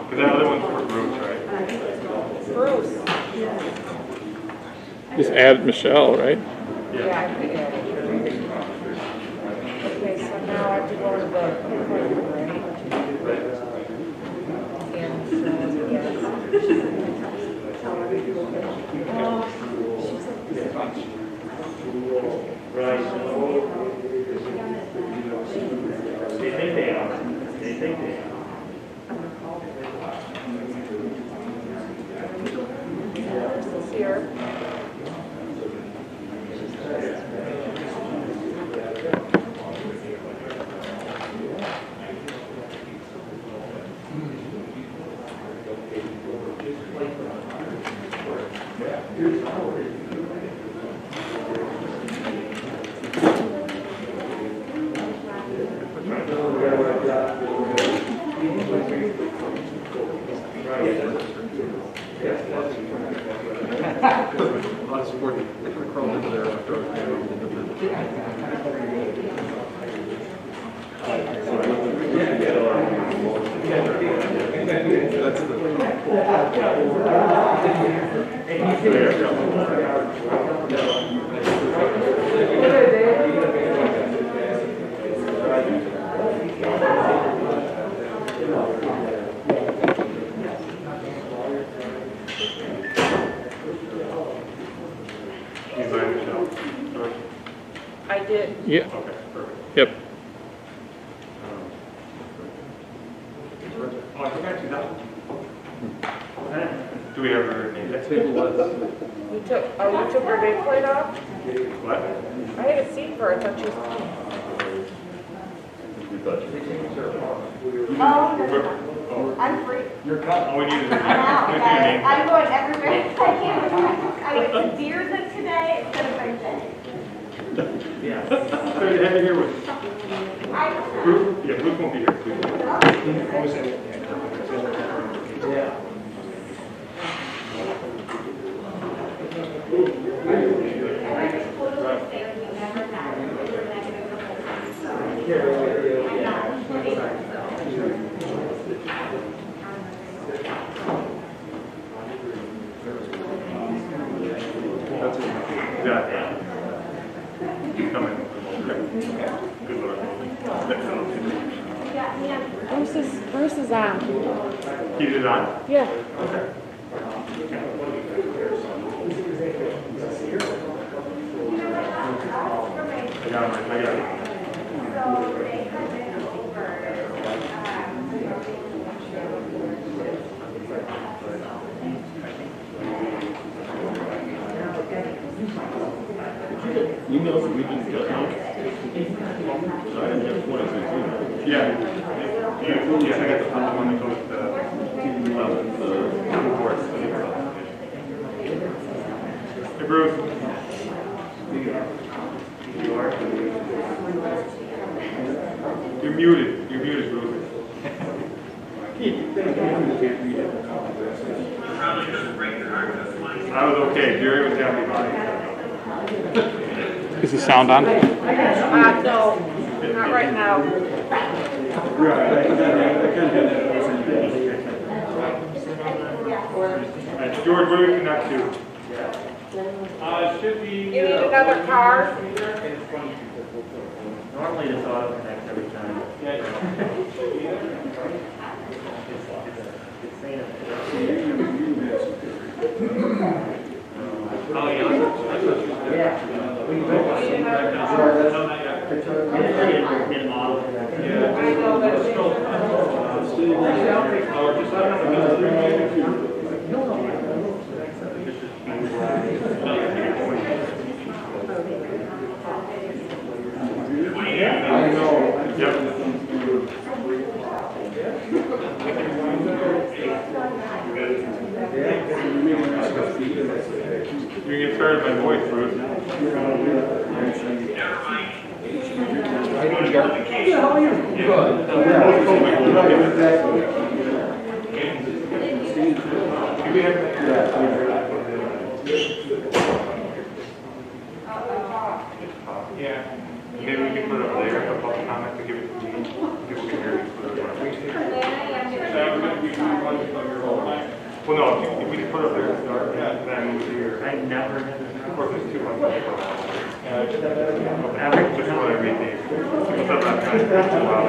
Because that other one's for Bruce, right? Bruce. Just add Michelle, right? Yeah, I think I added her. Okay, so now I have to go to the appointment, right? And Right. They think they are. They think they are. This here. I did. Yeah. Okay, perfect. Yep. Oh, I forgot you that. Do we have her name? You took, oh, you took her nameplate off? What? I had a seat for her, I thought she was. Oh, I'm free. all we need is her I'm out, name. guys. I'm going everywhere I can. I went to Deerza today instead of Thursday. Yeah. So you have to hear what? Bruce? Yeah, Bruce won't be here. Yeah. He's coming. Good luck. Bruce is on. He's it on? Yeah. Okay. I got it. Emails that we didn't get out. So I didn't have one of these emails. Yeah. Yeah, I got the one that goes to the reports. Hey, Bruce. You are? You're muted. You're muted, Bruce. I was okay. Jerry was happy about it. Is the sound on? No, not right now. George, where do we connect to? Should be. You need another car? Normally this auto connects every time. Yeah. Oh, yeah. You get started by voice, Bruce. How are you? Good. Yeah. Maybe we can put it up there. put up there and start, and then move here. I never. Of course, it's 2 months. Average. Just want to read these. What's up, that kind of wow.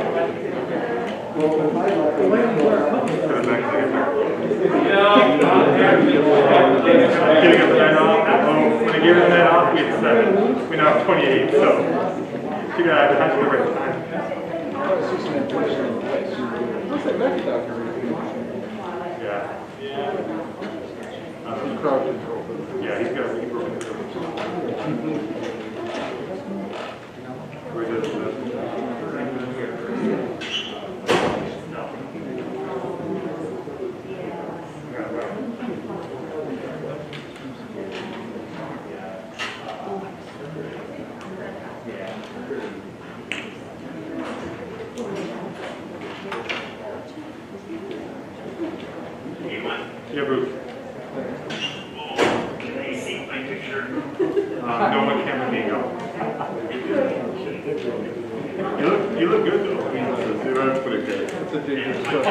Put it back to the Getting a sign off. When I gave her that off, we had 7. We now have 28, so she got to have the right time. Yeah. Yeah, he's got a really broken throat. Where does yeah, Bruce. No one can with me, no. You look good though. That's pretty good. That's a dangerous stuff.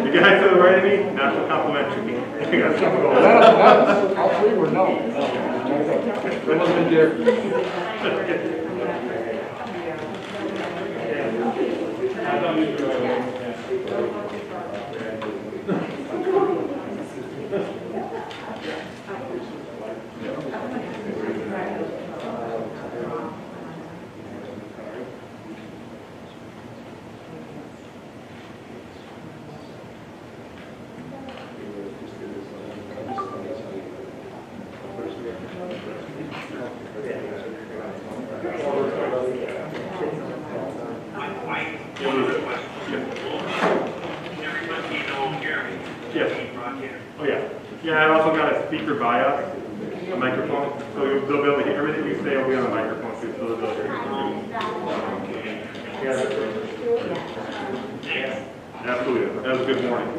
You guys to the right of me, national complimentary. All three were no. That must have been different. Yes. Oh yeah. Yeah, I've also got a speaker by us, a microphone, so they'll be able to hear everything we say will be on the microphone too, so they'll be able to hear. Yeah. Absolutely. That was a good morning.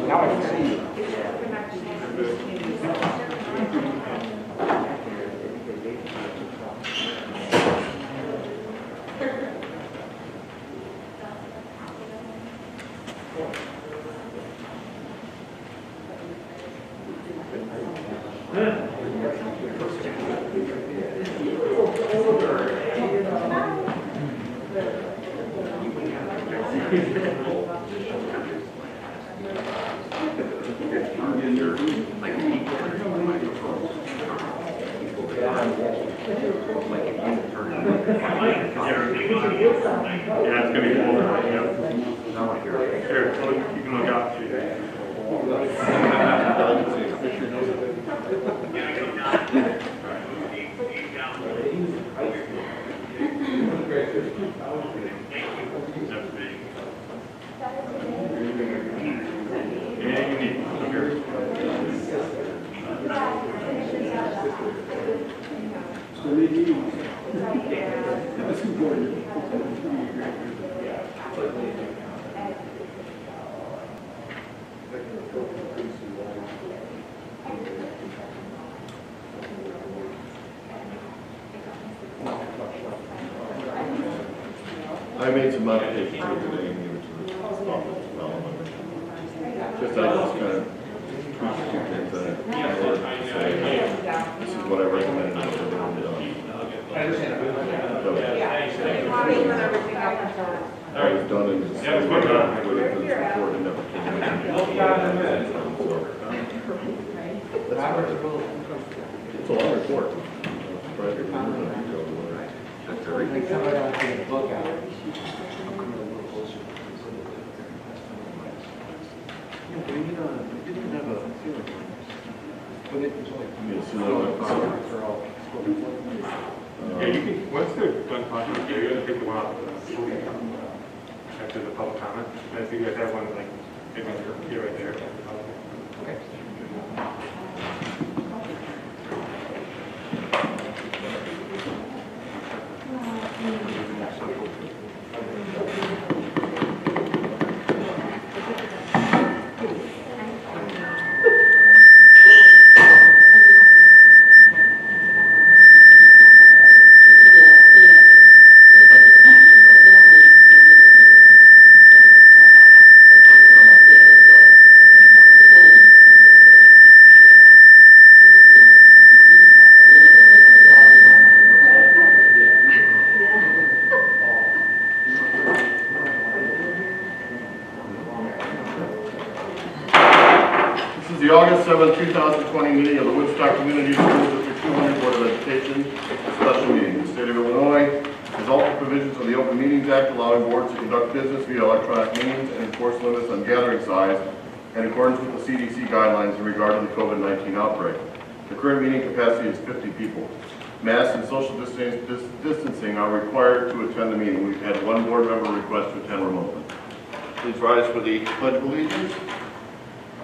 Now I can see. Yeah, it's going to be cool. Yeah. Here, so you can look out. Yeah, you need to here. I made some modifications to the name to the office development. Just I just kind of tweaked a few things that I wanted to say. This is what I recommended for the I was done in the same way that the report and never came in. It's a long report. Like somebody else get a book out. Yeah, so Yeah, you can, once they're done talking, you're gonna take the one out after the public comment. And if you guys have one, like, maybe you're right there. Okay. The August 7, 2020 meeting of the Woodstock Community School District 200 Board of Education, special meeting. The state of Illinois has altered provisions of the Open Meetings Act allowing boards to conduct business via electronic means and enforce limits on gathering size in accordance with the CDC guidelines in regard to the COVID-19 outbreak. The current meeting capacity is 50 people. Masks and social distancing are required to attend the meeting. We've had one board member request to attend remotely. Please rise for the Pledge of Allegiance.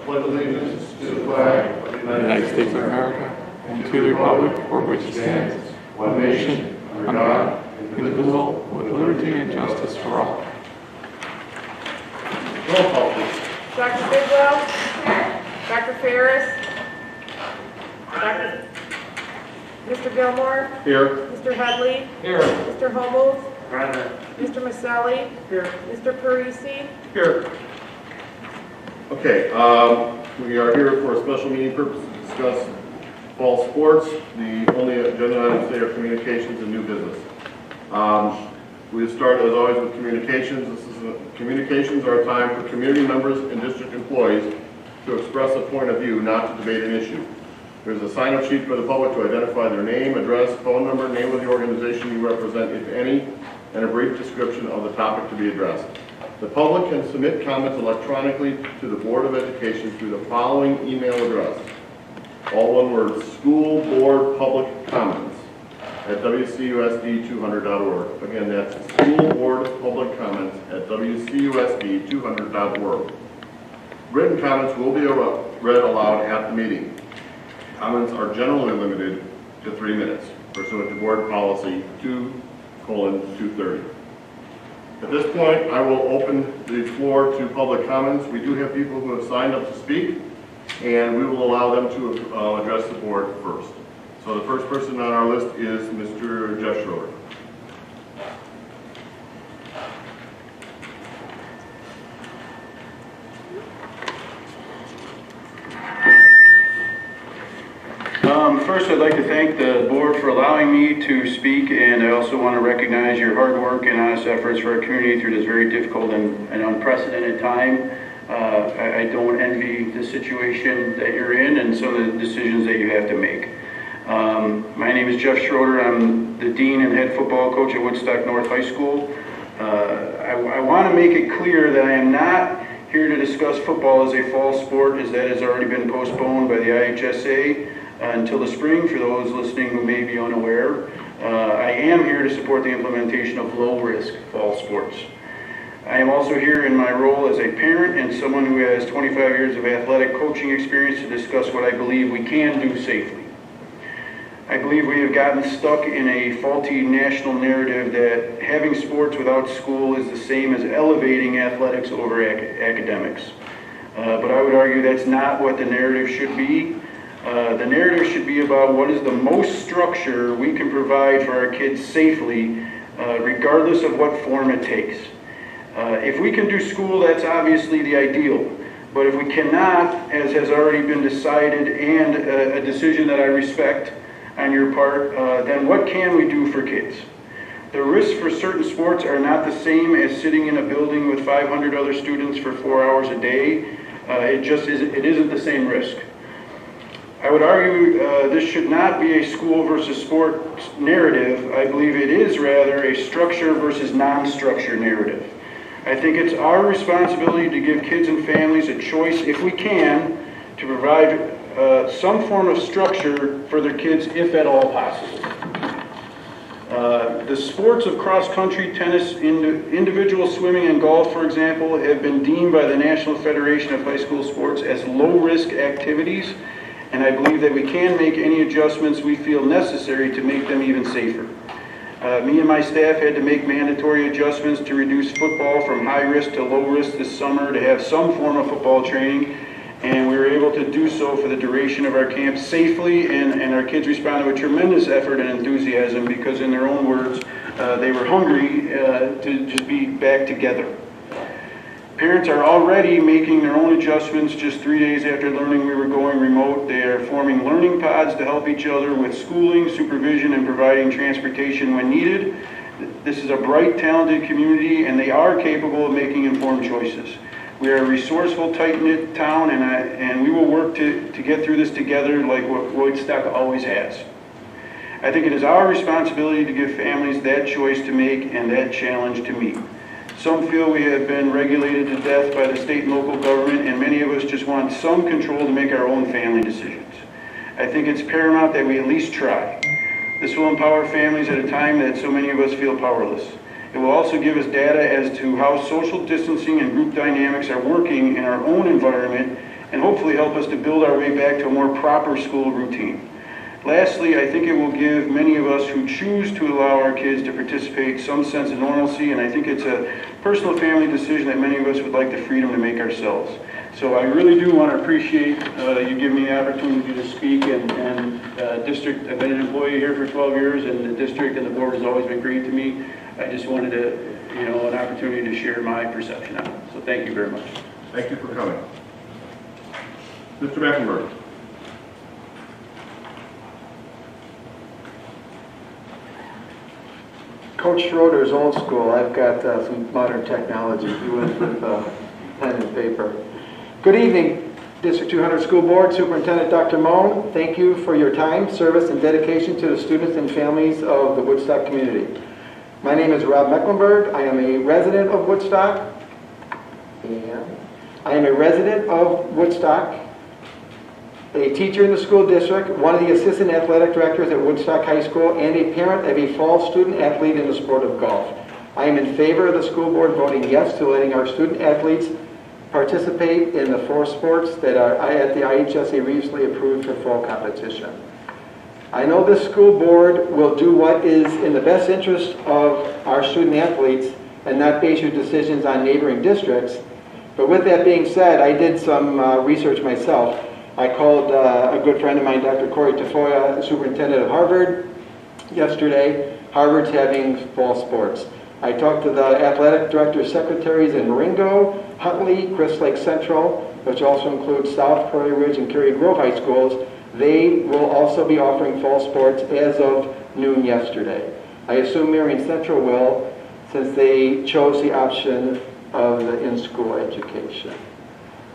Pledge allegiance to the flag of the United States of America, and to the republic for which it stands, one nation, under God, indivisible, with liberty and justice for all. Roll call, please. Dr. Bidwell? Dr. Ferris? Mr. Gilmore? Here. Mr. Headley? Here. Mr. Humboldt? Present. Mr. Maselli? Here. Mr. Parisi? Here. Okay, we are here for a special meeting purpose to discuss fall sports. The only agenda items today are communications and new business. We start as always with communications. Communications are a time for community members and district employees to express a point of view, not to debate an issue. There's a sign-up sheet for the public to identify their name, address, phone number, name of the organization you represent, if any, and a brief description of the topic to be addressed. The public can submit comments electronically to the Board of Education through the following email address. All one word, School Board Public Comments at WCUSD200.org. Again, that's School Board Public Comments at WCUSD200.org. Written comments will be read aloud at the meeting. Comments are generally limited to 3 minutes, pursuant to Board Policy 2:230. At this point, I will open the floor to public comments. We do have people who have signed up to speak, and we will allow them to address the board first. So the first person on our list is Mr. Jeff Schroeder. First, I'd like to thank the board for allowing me to speak, and I also want to recognize your hard work and honest efforts for our community through this very difficult and unprecedented time. I don't envy the situation that you're in and some of the decisions that you have to make. My name is Jeff Schroeder. I'm the dean and head football coach at Woodstock North High School. I want to make it clear that I am not here to discuss football as a fall sport, as that has already been postponed by the IHSA until the spring, for those listening who may be unaware. I am here to support the implementation of low-risk fall sports. I am also here in my role as a parent and someone who has 25 years of athletic coaching experience to discuss what I believe we can do safely. I believe we have gotten stuck in a faulty national narrative that having sports without school is the same as elevating athletics over academics. But I would argue that's not what the narrative should be. The narrative should be about what is the most structure we can provide for our kids safely, regardless of what form it takes. If we can do school, that's obviously the ideal. But if we cannot, as has already been decided, and a decision that I respect on your part, then what can we do for kids? The risks for certain sports are not the same as sitting in a building with 500 other students for 4 hours a day. It isn't the same risk. I would argue this should not be a school versus sports narrative. I believe it is rather a structure versus non-structure narrative. I think it's our responsibility to give kids and families a choice, if we can, to provide some form of structure for their kids, if at all possible. The sports of cross-country, tennis, individual swimming, and golf, for example, have been deemed by the National Federation of High School Sports as low-risk activities, and I believe that we can make any adjustments we feel necessary to make them even safer. Me and my staff had to make mandatory adjustments to reduce football from high risk to low risk this summer to have some form of football training, and we were able to do so for the duration of our camp safely, and our kids responded with tremendous effort and enthusiasm because, in their own words, they were hungry to just be back together. Parents are already making their own adjustments just 3 days after learning we were going remote. They are forming learning pods to help each other with schooling, supervision, and providing transportation when needed. This is a bright, talented community, and they are capable of making informed choices. We are a resourceful, tight-knit town, and we will work to get through this together like what Woodstock always has. I think it is our responsibility to give families that choice to make and that challenge to meet. Some feel we have been regulated to death by the state and local government, and many of us just want some control to make our own family decisions. I think it's paramount that we at least try. This will empower families at a time that so many of us feel powerless. It will also give us data as to how social distancing and group dynamics are working in our own environment, and hopefully help us to build our way back to a more proper school routine. Lastly, I think it will give many of us who choose to allow our kids to participate some sense of normalcy, and I think it's a personal family decision that many of us would like the freedom to make ourselves. So I really do want to appreciate you giving me the opportunity to speak, and district, I've been an employee here for 12 years, and the district and the board has always been great to me. I just wanted to, an opportunity to share my perception on it. So thank you very much. Thank you for coming. Mr. Mecklenburg. Coach Schroeder's old school. I've got some modern technology. He went with pen and paper. Good evening, District 200 School Board, Superintendent Dr. Moan. Thank you for your time, service, and dedication to the students and families of the Woodstock community. My name is Rob Mecklenburg. I am a resident of Woodstock. A teacher in the school district, one of the assistant athletic directors at Woodstock High School, and a parent of a fall student athlete in the sport of golf. I am in favor of the school board voting yes to letting our student athletes participate in the 4 sports that are at the IHSA recently approved for fall competition. I know this school board will do what is in the best interest of our student athletes and not base your decisions on neighboring districts. But with that being said, I did some research myself. I called a good friend of mine, Dr. Corey Tafoya, superintendent of Harvard, yesterday. Harvard's having fall sports. I talked to the athletic director secretaries in Marengo, Huntley, Crystal Lake Central, which also includes South Prairie Ridge and Cary Grove High Schools. They will also be offering fall sports as of noon yesterday. I assume Marion Central will, since they chose the option of the in-school education.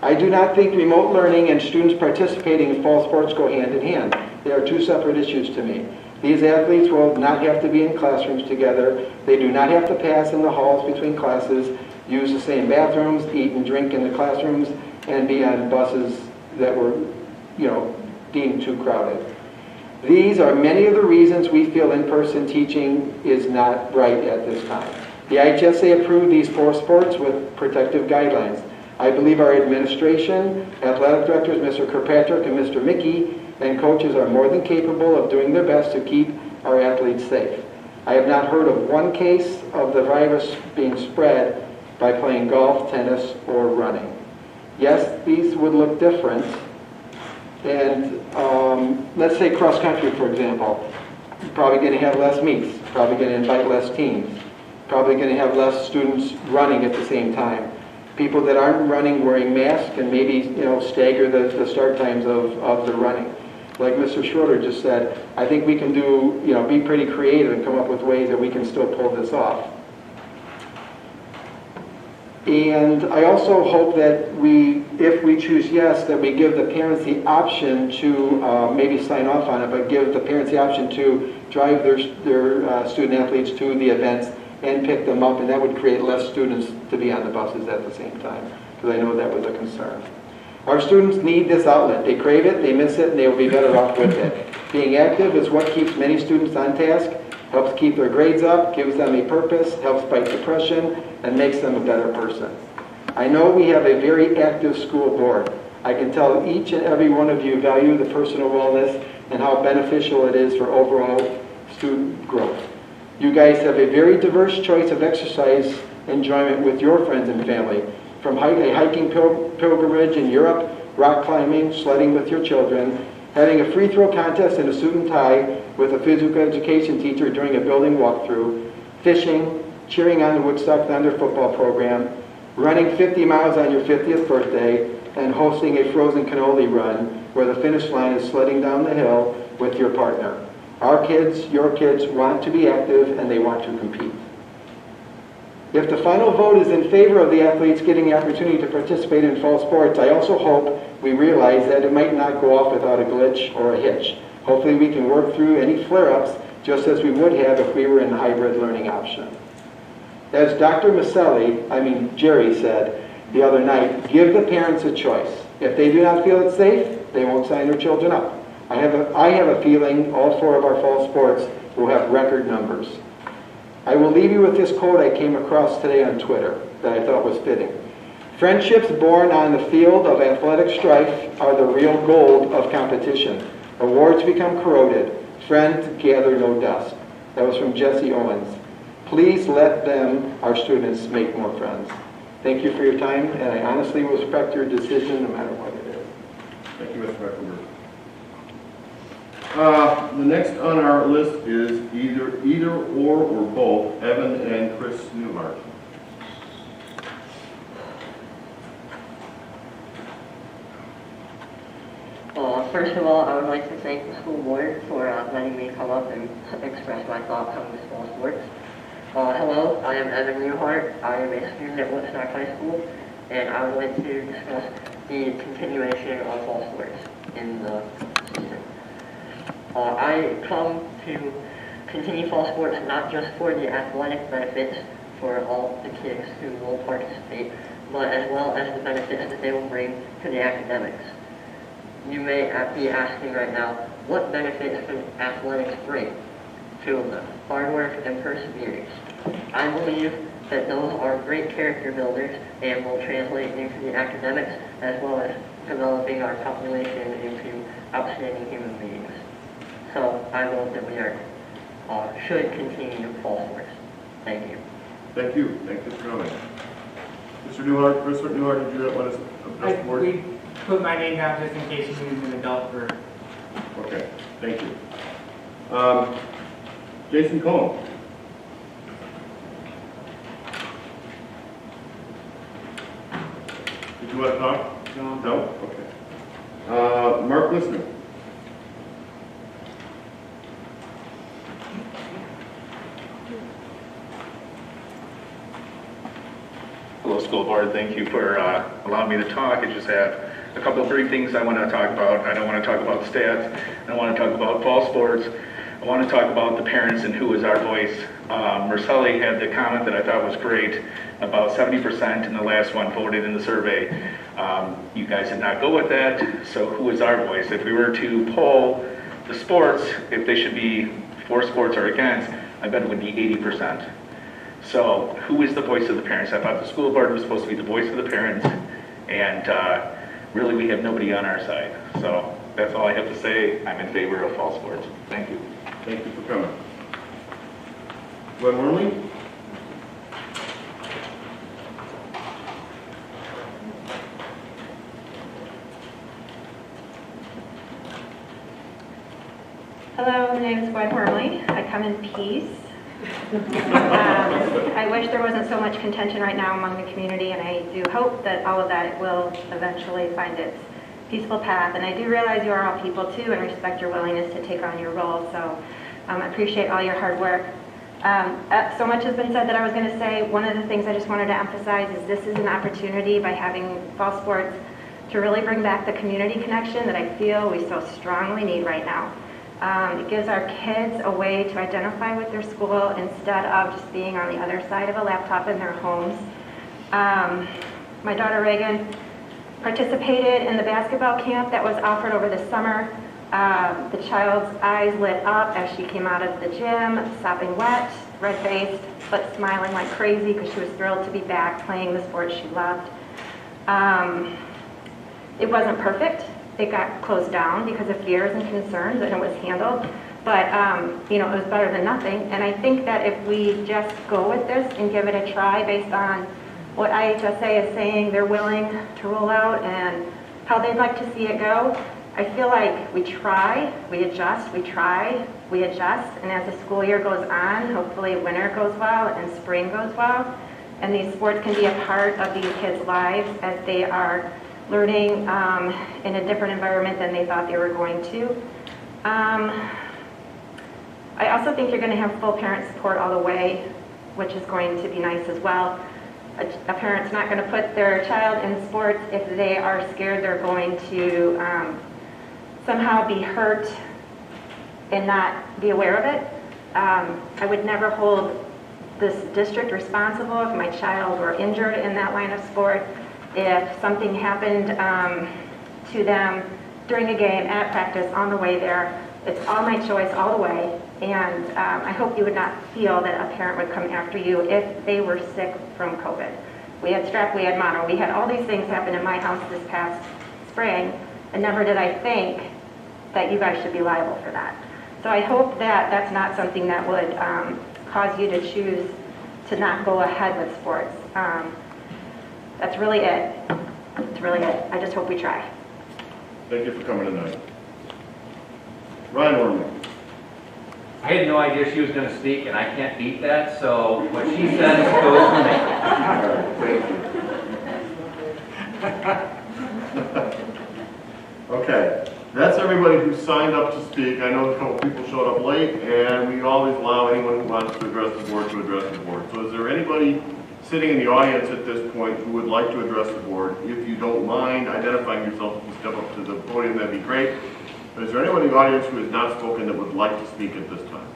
I do not think remote learning and students participating in fall sports go hand in hand. They are 2 separate issues to me. These athletes will not have to be in classrooms together. They do not have to pass in the halls between classes, use the same bathrooms, eat and drink in the classrooms, and be on buses that were, deemed too crowded. These are many of the reasons we feel in-person teaching is not right at this time. The IHSA approved these 4 sports with protective guidelines. I believe our administration, athletic directors, Mr. Kirkpatrick and Mr. Mickey, and coaches are more than capable of doing their best to keep our athletes safe. I have not heard of one case of the virus being spread by playing golf, tennis, or running. Yes, these would look different. And let's say cross country, for example. Probably going to have less meets, probably going to invite less teams, probably going to have less students running at the same time. People that aren't running wearing masks and maybe stagger the start times of the running. Like Mr. Schroeder just said, I think we can do, be pretty creative and come up with ways that we can still pull this off. And I also hope that if we choose yes, that we give the parents the option to maybe sign off on it, but give the parents the option to drive their student athletes to the events and pick them up, and that would create less students to be on the buses at the same time, because I know that was a concern. Our students need this outlet. They crave it, they miss it, and they will be better off with it. Being active is what keeps many students on task. helps keep their grades up, gives them a purpose, helps fight depression, and makes them a better person. I know we have a very active school board. I can tell each and every one of you value the personal wellness and how beneficial it is for overall student growth. You guys have a very diverse choice of exercise enjoyment with your friends and family, from a hiking pilgrimage in Europe, rock climbing, sledding with your children, having a free throw contest in a suit and tie with a physical education teacher during a building walkthrough, fishing, cheering on the Woodstock Thunder football program, running 50 miles on your 50th birthday, and hosting a frozen cannoli run where the finish line is sledding down the hill with your partner. Our kids, your kids, want to be active and they want to compete. If the final vote is in favor of the athletes getting the opportunity to participate in fall sports, I also hope we realize that it might not go off without a glitch or a hitch. Hopefully we can work through any flare-ups just as we would have if we were in the hybrid learning option. As Dr. Jerry said the other night, give the parents a choice. If they do not feel it's safe, they won't sign their children up. I have a feeling all 4 of our fall sports will have record numbers. I will leave you with this quote I came across today on Twitter that I thought was fitting. Friendships born on the field of athletic strife are the real gold of competition. Awards become corroded. Friends gather no dust. That was from Jesse Owens. Please let them, our students, make more friends. Thank you for your time, and I honestly will respect your decision no matter what it is. Thank you, Mr. Mecklenburg. The next on our list is either or both Evan and Chris Newhart. First of all, I would like to thank the school board for letting me come up and express my thoughts on the fall sports. Hello, I am Evan Newhart. I am a student at Woodstock High School, and I would like to discuss the continuation of fall sports in the season. I come to continue fall sports not just for the athletic benefits for all the kids who will participate, but as well as the benefits that they will bring to the academics. You may be asking right now, what benefits can athletics bring? Two of them, hard work and perseverance. I believe that those are great character builders and will translate into the academics as well as developing our population into outstanding human beings. So I vote that we should continue fall sports. Thank you. Thank you. Thank you for coming. Mr. Newhart, Mr. Newhart, did you want to address the board? We put my name down just in case you need an adult for. Okay, thank you. Jason Cohen. Did you want to talk? No. No? Okay. Mark Listener. Hello, school board. Thank you for allowing me to talk. I just have a couple of brief things I want to talk about. I don't want to talk about stats. I don't want to talk about fall sports. I want to talk about the parents and who is our voice. Marcelli had the comment that I thought was great. About 70% in the last one voted in the survey. You guys did not go with that, so who is our voice? If we were to poll the sports, if they should be for sports or against, I bet it would be 80%. So who is the voice of the parents? I thought the school board was supposed to be the voice of the parents, and really we have nobody on our side. So that's all I have to say. I'm in favor of fall sports. Thank you. Thank you for coming. Glenn Worley? Hello, my name is Gwen Worley. I come in peace. I wish there wasn't so much contention right now among the community, and I do hope that all of that will eventually find its peaceful path. And I do realize you are all people too, and respect your willingness to take on your role. So I appreciate all your hard work. So much has been said that I was going to say. One of the things I just wanted to emphasize is this is an opportunity by having fall sports to really bring back the community connection that I feel we so strongly need right now. It gives our kids a way to identify with their school instead of just being on the other side of a laptop in their homes. My daughter Reagan participated in the basketball camp that was offered over the summer. The child's eyes lit up as she came out of the gym, sopping wet, red-faced, but smiling like crazy because she was thrilled to be back playing the sport she loved. It wasn't perfect. It got closed down because of fears and concerns, and it was handled. But, it was better than nothing. And I think that if we just go with this and give it a try based on what IHSA is saying they're willing to roll out and how they'd like to see it go, I feel like we try, we adjust, we try, we adjust, and as the school year goes on, hopefully winter goes well and spring goes well, and these sports can be a part of these kids' lives as they are learning in a different environment than they thought they were going to. I also think you're going to have full parent support all the way, which is going to be nice as well. A parent's not going to put their child in sports if they are scared they're going to somehow be hurt and not be aware of it. I would never hold this district responsible if my child were injured in that line of sport, if something happened to them during a game, at practice, on the way there. It's all my choice all the way, and I hope you would not feel that a parent would come after you if they were sick from COVID. We had strep, we had mono, we had all these things happen in my house this past spring, and never did I think that you guys should be liable for that. So I hope that that's not something that would cause you to choose to not go ahead with sports. That's really it. That's really it. I just hope we try. Thank you for coming tonight. Ryan Orman. I had no idea she was going to speak, and I can't beat that, so what she says goes for me. Thank you. Okay, that's everybody who signed up to speak. I know a couple people showed up late, and we always allow anyone who wants to address the board to address the board. So is there anybody sitting in the audience at this point who would like to address the board? If you don't mind identifying yourself, if you step up to the podium, that'd be great. Is there anyone in the audience who has not spoken that would like to speak at this time?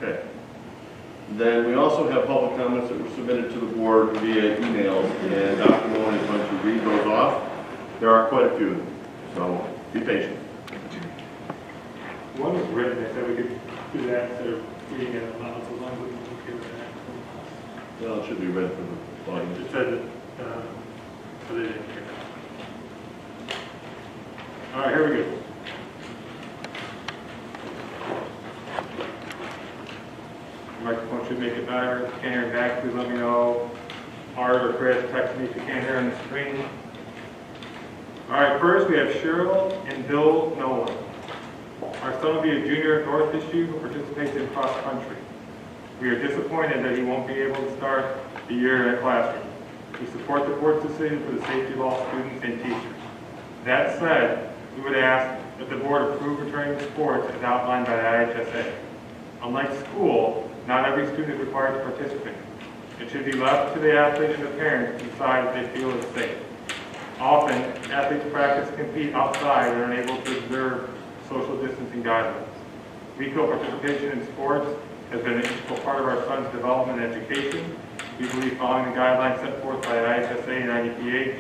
Okay. Then we also have public comments that were submitted to the board via emails, and Dr. Moen is going to read those off. There are quite a few, so be patient. One was written, they said we could do that instead of reading it out loud, so as long as we can hear that. Well, it should be read for the audience. It said that, so they didn't hear. All right, here we go. The microphone should make it better. If you can't hear it back, please let me know. Art or Chris, text me if you can't hear on the screen. All right, first we have Cheryl and Bill Nolan. Our son will be a junior at North this year who participates in cross country. We are disappointed that he won't be able to start the year in a classroom. We support the board's decision for the safety of all students and teachers. That said, we would ask that the board approve returning to sports as outlined by the IHSA. Unlike school, not every student is required to participate. It should be left to the athlete and the parents to decide if they feel it's safe. Often, athletes practice and compete outside and are unable to observe social distancing guidelines. We feel participation in sports has been an integral part of our son's development and education. We believe following the guidelines set forth by IHSA and IDPH,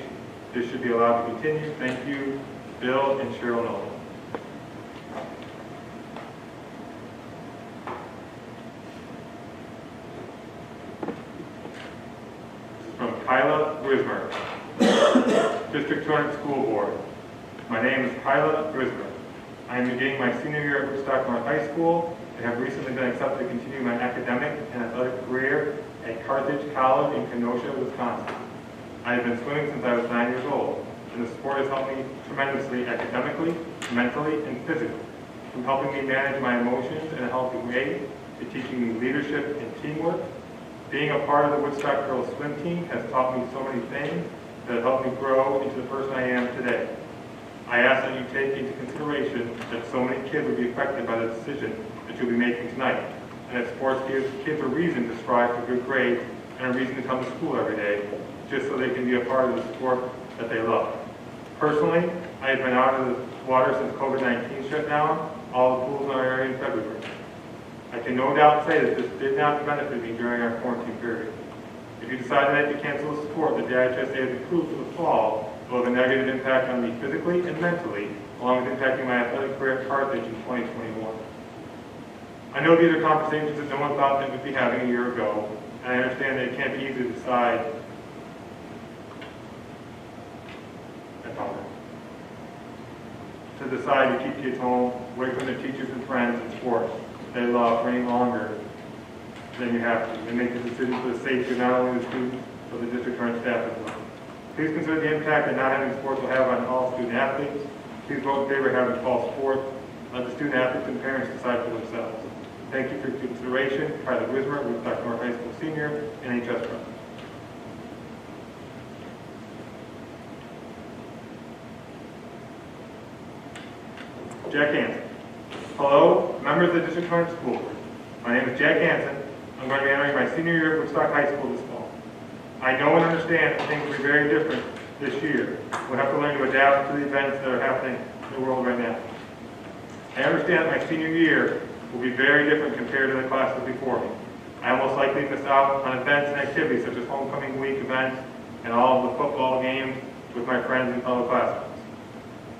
this should be allowed to continue. Thank you, Bill and Cheryl Nolan. This is from Kyla Grismer, District 200 School Board. My name is Kyla Grismer. I am beginning my senior year at Woodstock North High School and have recently been accepted to continue my academic and athletic career at Carthage College in Kenosha, Wisconsin. I have been swimming since I was 9 years old, and the sport has helped me tremendously academically, mentally, and physically, from helping me manage my emotions in a healthy way to teaching me leadership and teamwork. Being a part of the Woodstock girls swim team has taught me so many things that have helped me grow into the person I am today. I ask that you take into consideration that so many kids will be affected by the decision that you'll be making tonight, and that sports gives kids a reason to strive for good grades and a reason to come to school every day, just so they can be a part of the sport that they love. Personally, I have been out of the water since COVID-19 shut down all the pools in our area in February. I can no doubt say that this did not benefit me during our quarantine period. If you decide tonight to cancel the sport that the IHSA has approved for the fall, it will have a negative impact on me physically and mentally, along with impacting my athletic career at Carthage in 2021. I know these are conversations that no one thought that we'd be having a year ago, and I understand that it can't be easy to decide. To decide to keep kids home, away from their teachers and friends and sports they love for any longer than you have to, and make the decision for the safety of not only the students, but the district current staff as well. Please consider the impact that not having sports will have on all student athletes. Please vote in favor of having fall sports. Let the student athletes and parents decide for themselves. Thank you for your consideration. Tyler Wismer, Woodstock North High School Senior, NHS President. Jack Hansen. Hello, members of the District Current School Board. My name is Jack Hansen. I'm going to be entering my senior year at Woodstock High School this fall. I know and understand that things will be very different this year. We'll have to learn to adapt to the events that are happening in the world right now. I understand that my senior year will be very different compared to the classes before me. I will most likely miss out on events and activities such as homecoming week events and all of the football games with my friends and fellow classmates.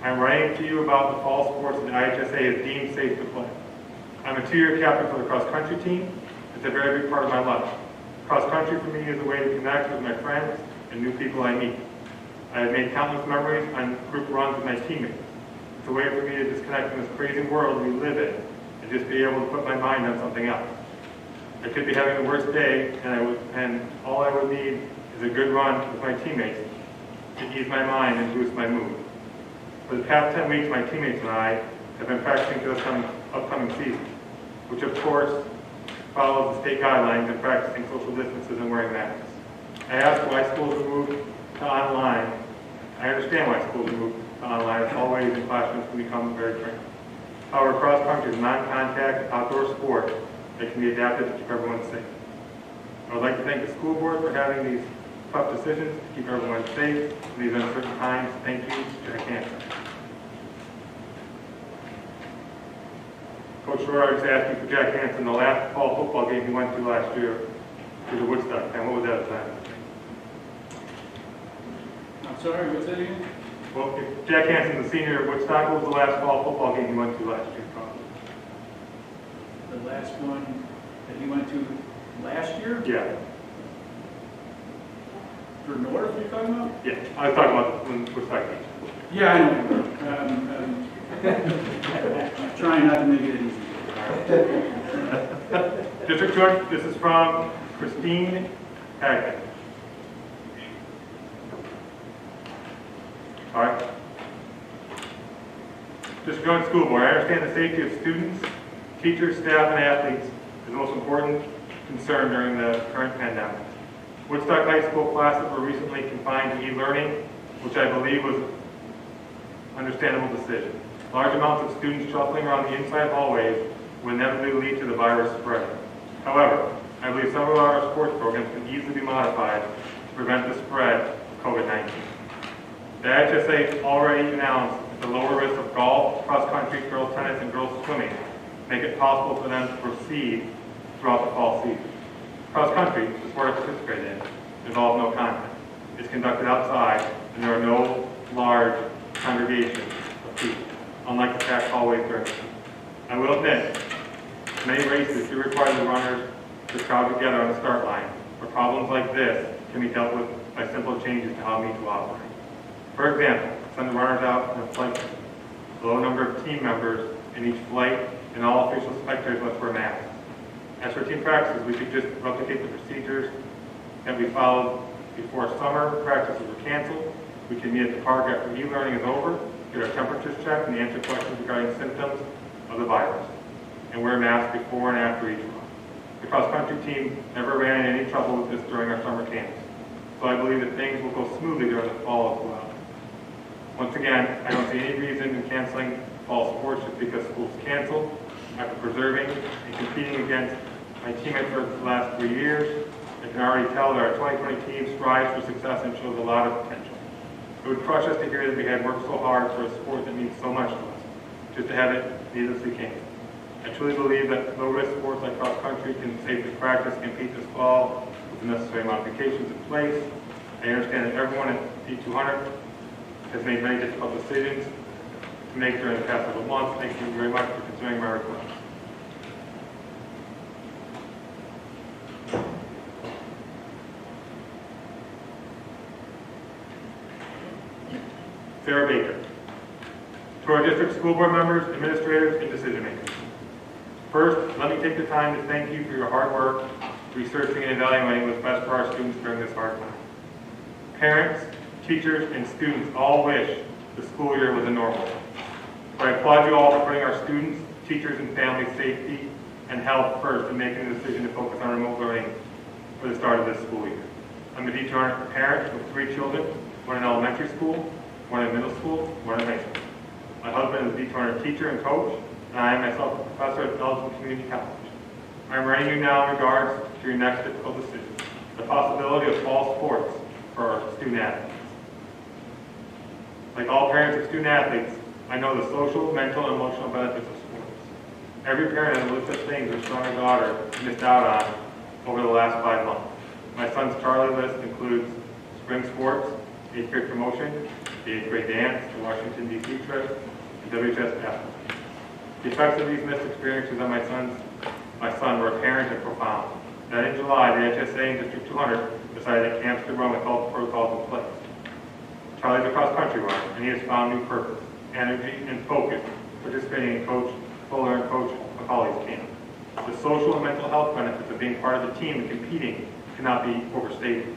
I'm writing to you about the fall sports that the IHSA is deemed safe to play. I'm a 2-year captain for the cross-country team. It's a very big part of my life. Cross-country for me is a way to connect with my friends and new people I meet. I have made countless memories on group runs with my teammates. It's a way for me to disconnect from this crazy world we live in and just be able to put my mind on something else. I could be having the worst day, and all I would need is a good run with my teammates to ease my mind and boost my mood. For the past 10 weeks, my teammates and I have been practicing for this upcoming season, which of course follows the state guidelines in practicing social distances and wearing masks. I asked why schools were moved to online. I understand why schools were moved to online. It's always in classrooms can become very cramped. However, cross-country is a non-contact outdoor sport that can be adapted to keep everyone safe. I would like to thank the school board for having these tough decisions to keep everyone safe in these uncertain times. Thank you, Jack Hansen. Coach Rohr is asking for Jack Hansen, the last fall football game he went to last year to the Woodstock fan. What was that time? I'm sorry, what's that again? Well, if Jack Hansen, the senior at Woodstock, what was the last fall football game he went to last year? Probably. The last one that he went to last year? Yeah. For North, you're talking about? Yeah, I was talking about when Woodstock game. Yeah, I know. I'm trying not to make it easy. District Clerk, this is from Christine Hackett. All right. District Clerk School Board, I understand the safety of students, teachers, staff, and athletes is the most important concern during the current pandemic. Woodstock High School classes were recently confined to e-learning, which I believe was an understandable decision. Large amounts of students shuffling around the inside hallways would inevitably lead to the virus spreading. However, I believe some of our sports programs can easily be modified to prevent the spread of COVID-19. The IHSA already announced that the lower risk of golf, cross-country, girls tennis, and girls swimming make it possible for them to proceed throughout the fall season. Cross-country, the sport I participate in, involves no contact. It's conducted outside, and there are no large congregations of people, unlike the packed hallways during the season. I will admit, many races do require the runners to crowd together on the start line, but problems like this can be dealt with by simple changes to how meets will operate. For example, send the runners out in a flight system. A low number of team members in each flight, and all official spectators must wear masks. As for team practices, we could just replicate the procedures that we followed before summer practices were canceled. We can meet at the park after e-learning is over, get our temperatures checked, and answer questions regarding symptoms of the virus, and wear masks before and after each run. The cross-country team never ran into any trouble with this during our summer camps, so I believe that things will go smoothly during the fall as well. Once again, I don't see any reason in canceling fall sports just because school's canceled. After preserving and competing against my teammates for the last 3 years, I can already tell that our 2020 team strives for success and shows a lot of potential. It would crush us to hear that we had worked so hard for a sport that means so much to us, just to have it needlessly canceled. I truly believe that low-risk sports like cross-country can safely practice and compete this fall with the necessary modifications in place. I understand that everyone at D200 has made many difficult decisions to make during the past several months. Thank you very much for considering my request. Sarah Baker. To our district school board members, administrators, and decision makers. First, let me take the time to thank you for your hard work, researching and evaluating what's best for our students during this hard time. Parents, teachers, and students all wish the school year was a normal one. So I applaud you all for putting our students, teachers, and families' safety and health first in making the decision to focus on remote learning for the start of this school year. I'm a D200 parent with 3 children, one in elementary school, one in middle school, one in high school. My husband is a D200 teacher and coach, and I am myself a professor at Elgin Community College. I am writing you now in regards to your next difficult decision, the possibility of fall sports for our student athletes. Like all parents of student athletes, I know the social, mental, and emotional benefits of sports. Every parent has a list of things their son or daughter missed out on over the last 5 months. My son's Charlie list includes spring sports, 8th grade promotion, the 8th grade dance, the Washington, D.C. trip, and WHS basketball. The effects of these missed experiences on my son were apparent and profound. Then in July, the HSA and District 200 decided that camps could run with health protocols in place. Charlie's a cross-country runner, and he has found new purpose, energy, and focus participating in Coach Fuller and Coach McCauley's camp. The social and mental health benefits of being part of the team and competing cannot be overstated.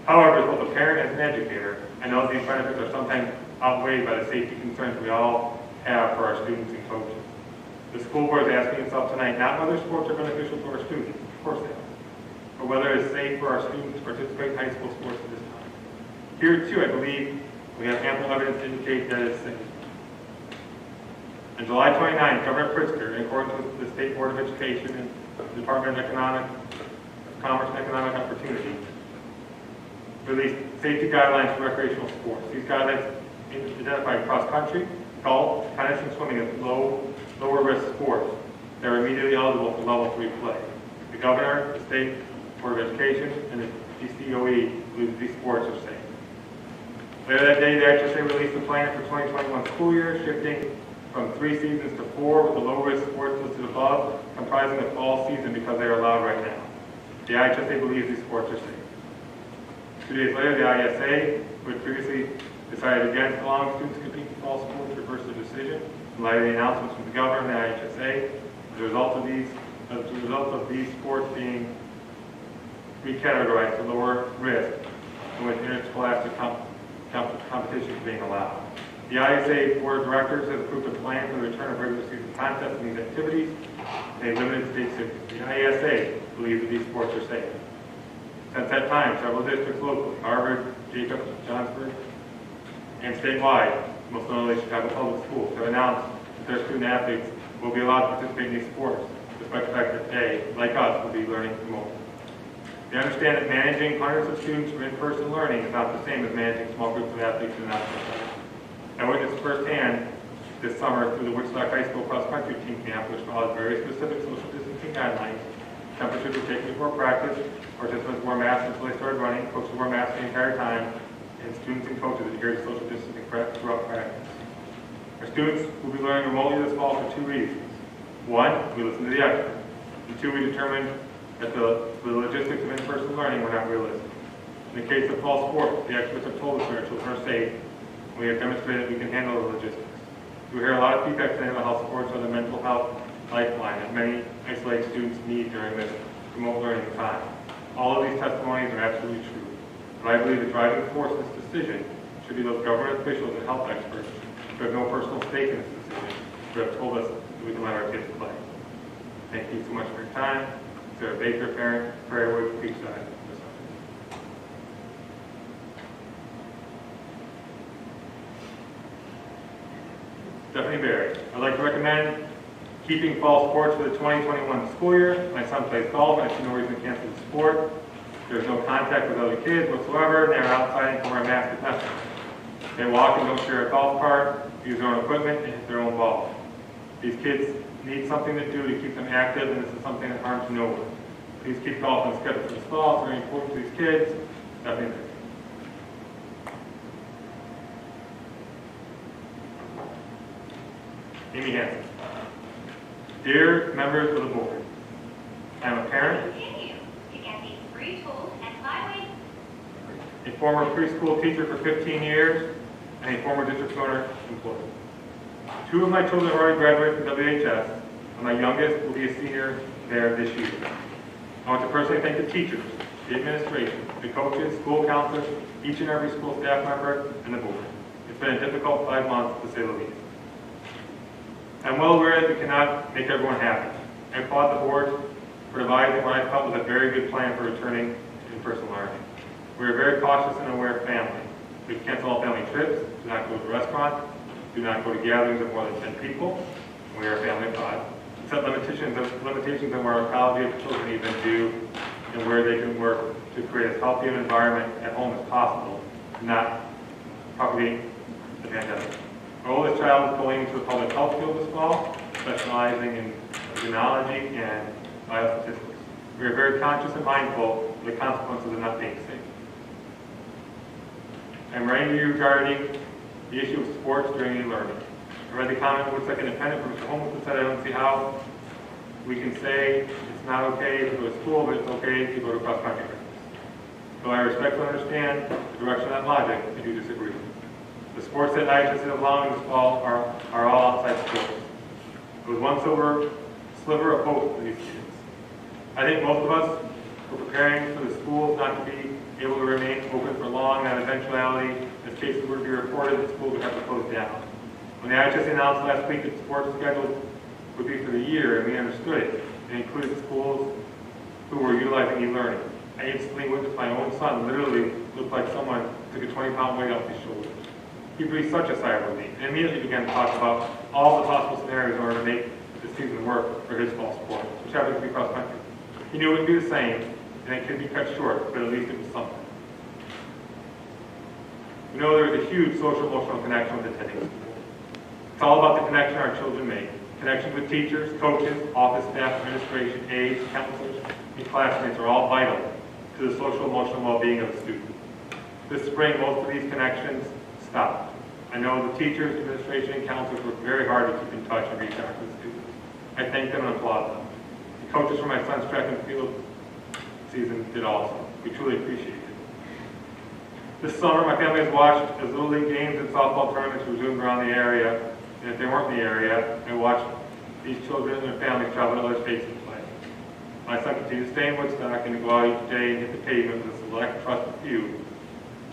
However, as both a parent and an educator, I know these benefits are sometimes outweighed by the safety concerns we all have for our students and coaches. The school board is asking itself tonight not whether sports are beneficial to our students, of course they are, but whether it is safe for our students to participate in high school sports at this time. Here too, I believe we have ample evidence to indicate that it is safe. On July 29th, Governor Pritzker, in accordance with the State Board of Education and the Department of Commerce and Economic Opportunity, released safety guidelines for recreational sports. These guidelines identify cross-country, golf, tennis, and swimming as lower risk sports that are immediately eligible for level 3 play. The Governor, the State Board of Education, and the DCOE believe these sports are safe. Later that day, the HSA released the plan for 2021 school year, shifting from 3 seasons to 4 with the low-risk sports listed above, comprising the fall season because they are allowed right now. The IHSA believes these sports are safe. 2 days later, the ISA, who had previously decided against allowing students to compete in fall sports, reversed the decision in light of the announcements from the governor and the IHSA. As a result of these sports being recategorized to lower risk and with interscholastic competitions being allowed. The ISA Board of Directors has approved a plan for the return of regular season contests in these activities and a limited state series. The ISA believes that these sports are safe. Since that time, several districts locally, Harvard, Jacobs, Johnsburg, and statewide, most notably Chicago Public Schools, have announced that their student athletes will be allowed to participate in these sports, despite the fact that they, like us, will be learning remotely. They understand that managing hundreds of students for in-person learning is not the same as managing small groups of athletes in an outdoor setting. I witnessed firsthand this summer through the Woodstock High School cross-country team camp, which followed very specific social distancing guidelines. Temperatures were taken before practice, participants wore masks until they started running, coaches wore masks the entire time, and students and coaches adhered to social distancing throughout practice. Our students will be learning remotely this fall for 2 reasons. 1, we listened to the experts. And 2, we determined that the logistics of in-person learning were not realistic. In the case of fall sports, the experts have told us that our children are safe, and we have demonstrated that we can handle the logistics. We hear a lot of feedback today about how sports are the mental health lifeline that many isolated students need during this remote learning time. All of these testimonies are absolutely true. But I believe the driving force in this decision should be those government officials and health experts who have no personal stake in this decision, who have told us that we can let our kids play. Thank you so much for your time. Sarah Baker, parent, Prairie Woods, Creekside. Stephanie Berry. I'd like to recommend keeping fall sports for the 2021 school year. My son plays golf, and I see no reason to cancel the sport. There's no contact with other kids whatsoever, and they're outside and can wear a mask if necessary. They walk and don't share a golf cart, use their own equipment, and hit their own ball. These kids need something to do to keep them active, and this is something that harms no one. Please keep golf on schedule for this fall. It's very important to these kids. Definitely. Amy Hansen. Dear members of the board, I am a parent, Continue to get these free tools and flyweights. a former preschool teacher for 15 years, and a former district owner employee. 2 of my children have already graduated from WHS, and my youngest will be a senior there this year. I want to personally thank the teachers, the administration, the coaches, school counselors, each and every school staff member, and the board. It's been a difficult 5 months, to say the least. I'm well aware that we cannot make everyone happy. I applaud the board for devising what I felt was a very good plan for returning to in-person learning. We are very cautious and aware family. We cancel all family trips, do not go to restaurants, do not go to gatherings of more than 10 people. We are a family of 5. Set limitations on where our quality of children even do and where they can work to create as healthy an environment at home as possible, not propagate the pandemic. Our oldest child is going into the public health field this fall, specializing in immunology and biostatistics. We are very conscious and mindful of the consequences of not being safe. I'm writing to you regarding the issue of sports during e-learning. I read the comment from Woodstock Independent from Mr. Holmes that said I don't see how we can say it's not okay to go to school, but it's okay to go to cross-country practice. Though I respectfully understand the direction of that logic, I do disagree. The sports that IHS is allowing this fall are all outside sports. It was one sliver of hope for these kids. I think most of us were preparing for the schools not to be able to remain open for long, and eventuality, as cases were to be reported, the schools would have to close down. When the IHS announced last week that sports schedules would be for the year, and we understood it, it included schools who were utilizing e-learning. I instantly witnessed my own son literally look like someone took a 20-pound weight off his shoulders. He breathed such a sigh of relief and immediately began to talk about all the possible scenarios in order to make the season work for his fall sport, which happens to be cross country. He knew it would be the same, and it could be cut short, but at least it was something. We know there is a huge social-emotional connection with attending school. It's all about the connection our children make. Connections with teachers, coaches, office staff, administration, aides, counselors, and classmates are all vital to the social-emotional well-being of the student. This spring, most of these connections stopped. I know the teachers, administration, and counselors worked very hard to keep in touch and reach out to the students. I thank them and applaud them. The coaches for my son's track and field season did also. We truly appreciate it. This summer, my family has watched as Little League games and softball tournaments resumed around the area, and if they weren't in the area, I watched these children and their families travel to other states and play. My son continues to stay in Woodstock and to go out each day and hit the pavement with a select, trusted few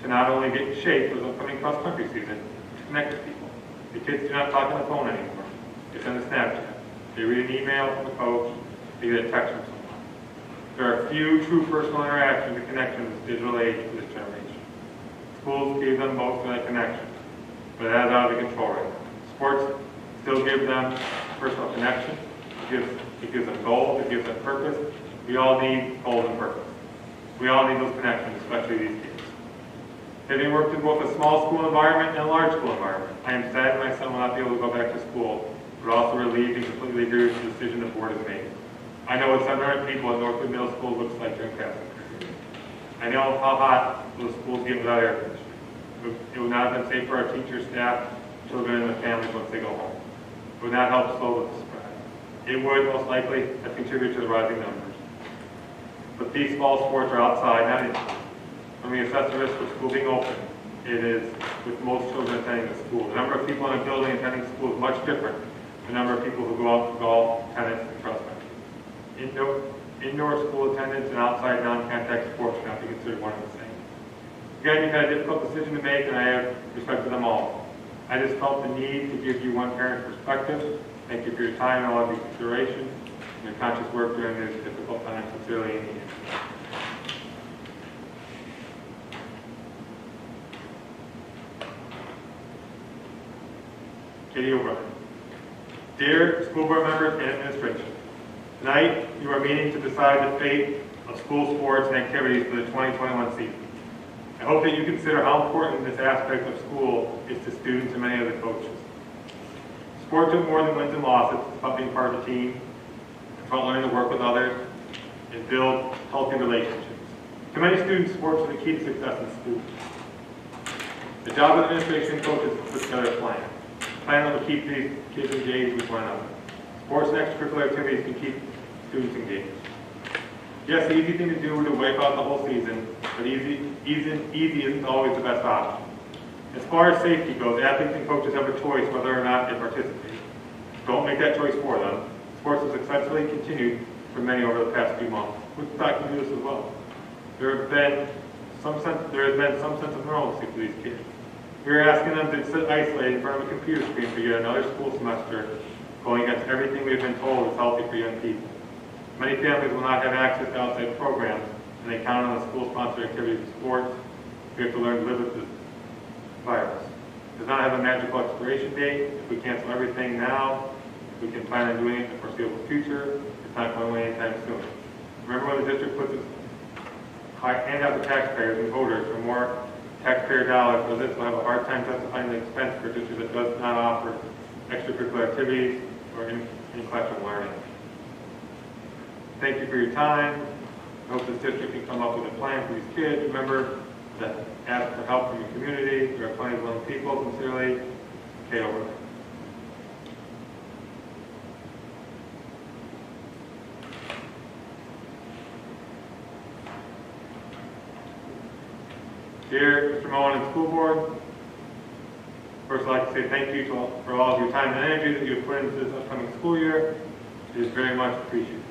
to not only get in shape for the upcoming cross-country season, to connect with people. The kids do not talk on the phone anymore. They send a Snapchat. They read an email from a coach. They get a text from someone. There are few true personal interactions and connections in this digital age for this generation. Schools gave them most of that connection, but that is out of the control right now. Sports still give them personal connection. It gives them goals. It gives them purpose. We all need goals and purpose. We all need those connections, especially these kids. Having worked in both a small school environment and a large school environment, I am sad my son will not be able to go back to school, but also relieved and completely agree with the decision the board has made. I know what 700 people at Northwood Middle School looks like during passing period. I know how hot those schools get without air conditioning. It would not have been safe for our teachers, staff, children, and their families once they go home. It would not help slow the spread. It would most likely have contributed to the rising numbers. But these fall sports are outside, not inside. When we assess the risk of school being open, it is with most children attending the school. The number of people in a building attending school is much different than the number of people who go out for golf, tennis, and cross country. Indoor school attendance and outside non-contact sports cannot be considered one and the same. Again, you've had a difficult decision to make, and I have respect for them all. I just felt the need to give you one parent perspective. Thank you for your time and all of your consideration and your conscious work during this difficult time. Sincerely, Amy. Katie O'Brien. Dear school board members and administration, tonight you are meeting to decide the fate of school sports and activities for the 2021 season. I hope that you consider how important this aspect of school is to students and many of the coaches. Sports are more than wins and losses. It's about being part of a team. It's about learning to work with others. and build healthy relationships. To many students, sports are the key to success in school. The job of administration and coaches is to put together a plan that will keep these kids engaged with one another. Sports and extracurricular activities can keep students engaged. Yes, the easy thing to do would to wipe out the whole season, but easy isn't always the best option. As far as safety goes, athletes and coaches have a choice whether or not they participate. Don't make that choice for them. Sports has successfully continued for many over the past few months. Woodstock can do this as well. There has been some sense of normalcy for these kids. We are asking them to sit isolated in front of a computer screen for yet another school semester, going against everything we have been told is healthy for young people. Many families will not have access to outside programs, and they count on the school-sponsored activities of sports. We have to learn to live with this virus. It does not have a magical expiration date. If we cancel everything now, we can plan on doing it in the foreseeable future. It's not going away anytime soon. Remember when the district puts its hand out to taxpayers and voters for more taxpayer dollars, so this will have a hard time justifying the expense for a district that does not offer extracurricular activities or in-classroom learning. Thank you for your time. I hope this district can come up with a plan for these kids. Remember that ask for help from your community. There are plenty of willing people. Sincerely, Kate over. Dear Mr. Mullen and School Board, first I'd like to say thank you for all of your time and energy that you have put into this upcoming school year. It is very much appreciated.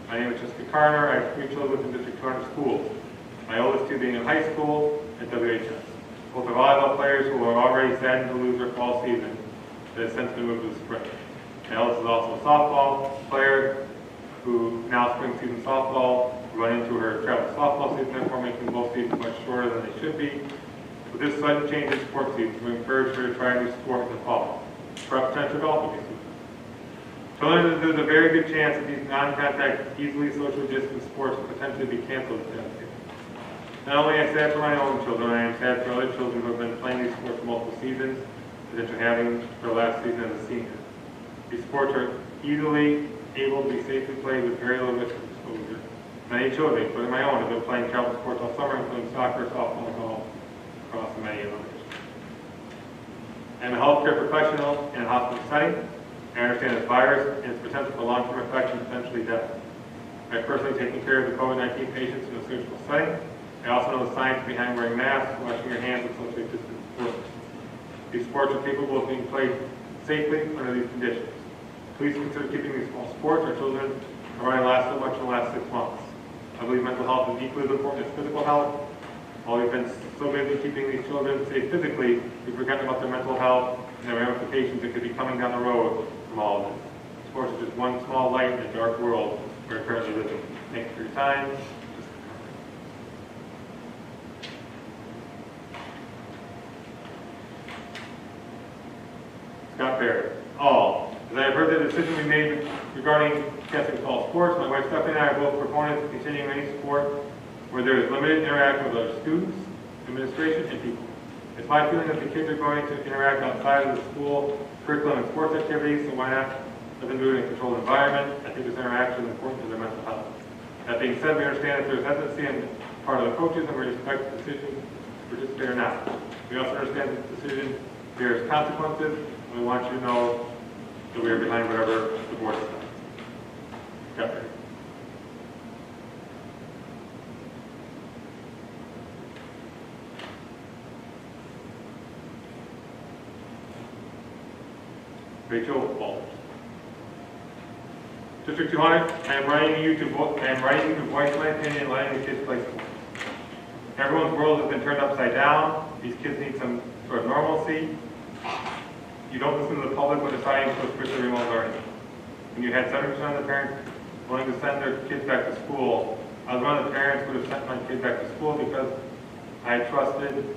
My name is Jessica Carter. I have 3 children within District 200 schools. My oldest 2 being in high school at WHS. Both are volleyball players who are already saddened to lose their fall season that has since been moved to the spring. My eldest is also a softball player who now spring season softball run into her travel softball season, therefore making both seasons much shorter than they should be. With this sudden change in sport season, we encourage her to try a new sport in the fall. Perhaps potential golf will be soon. So there's a very good chance that these non-contact, easily socially distant sports will potentially be canceled this past season. Not only am I sad for my own children, I am sad for other children who have been playing these sports multiple seasons, potentially having their last season as a senior. These sports are easily able to be safely played with very low risk of exposure. Many children, including my own, have been playing travel sports all summer, including soccer, softball, golf, across many others. I'm a healthcare professional in a hospital setting. I understand this virus and its potential for long-term infection, potentially death. I've personally taken care of the COVID-19 patients in a surgical setting. I also know the science behind wearing masks, washing your hands, and socially distant sports. These sports are capable of being played safely under these conditions. Please consider keeping these small sports. Our children are only last so much in the last 6 months. I believe mental health is equally as important as physical health. While we've been so busy keeping these children safe physically, we've forgotten about their mental health and the ramifications that could be coming down the road from all of this. Sports is just one small light in a dark world we're currently living. Thank you for your time. Scott Barrett. All. As I have heard the decision we made regarding canceling fall sports, my wife Stephanie and I are both proponents of continuing any sport where there is limited interaction with other students, administration, and people. It's my feeling that the kids are going to interact outside of the school curriculum and sports activities, so why not let them do it in a controlled environment? I think this interaction is important to their mental health. That being said, we understand that there is hesitancy on the part of the coaches, and we respect the decision to participate or not. We also understand that the decision bears consequences, and we want you to know that we are behind whatever the board says. Jeffrey. Rachel Walters. District 200, I am writing you to voice my opinion and letting the kids play sports. Everyone's world has been turned upside down. These kids need some sort of normalcy. You don't listen to the public when deciding to push the remote learning. When you had 70% of the parents willing to send their kids back to school, I was one of the parents who would have sent my kid back to school because I trusted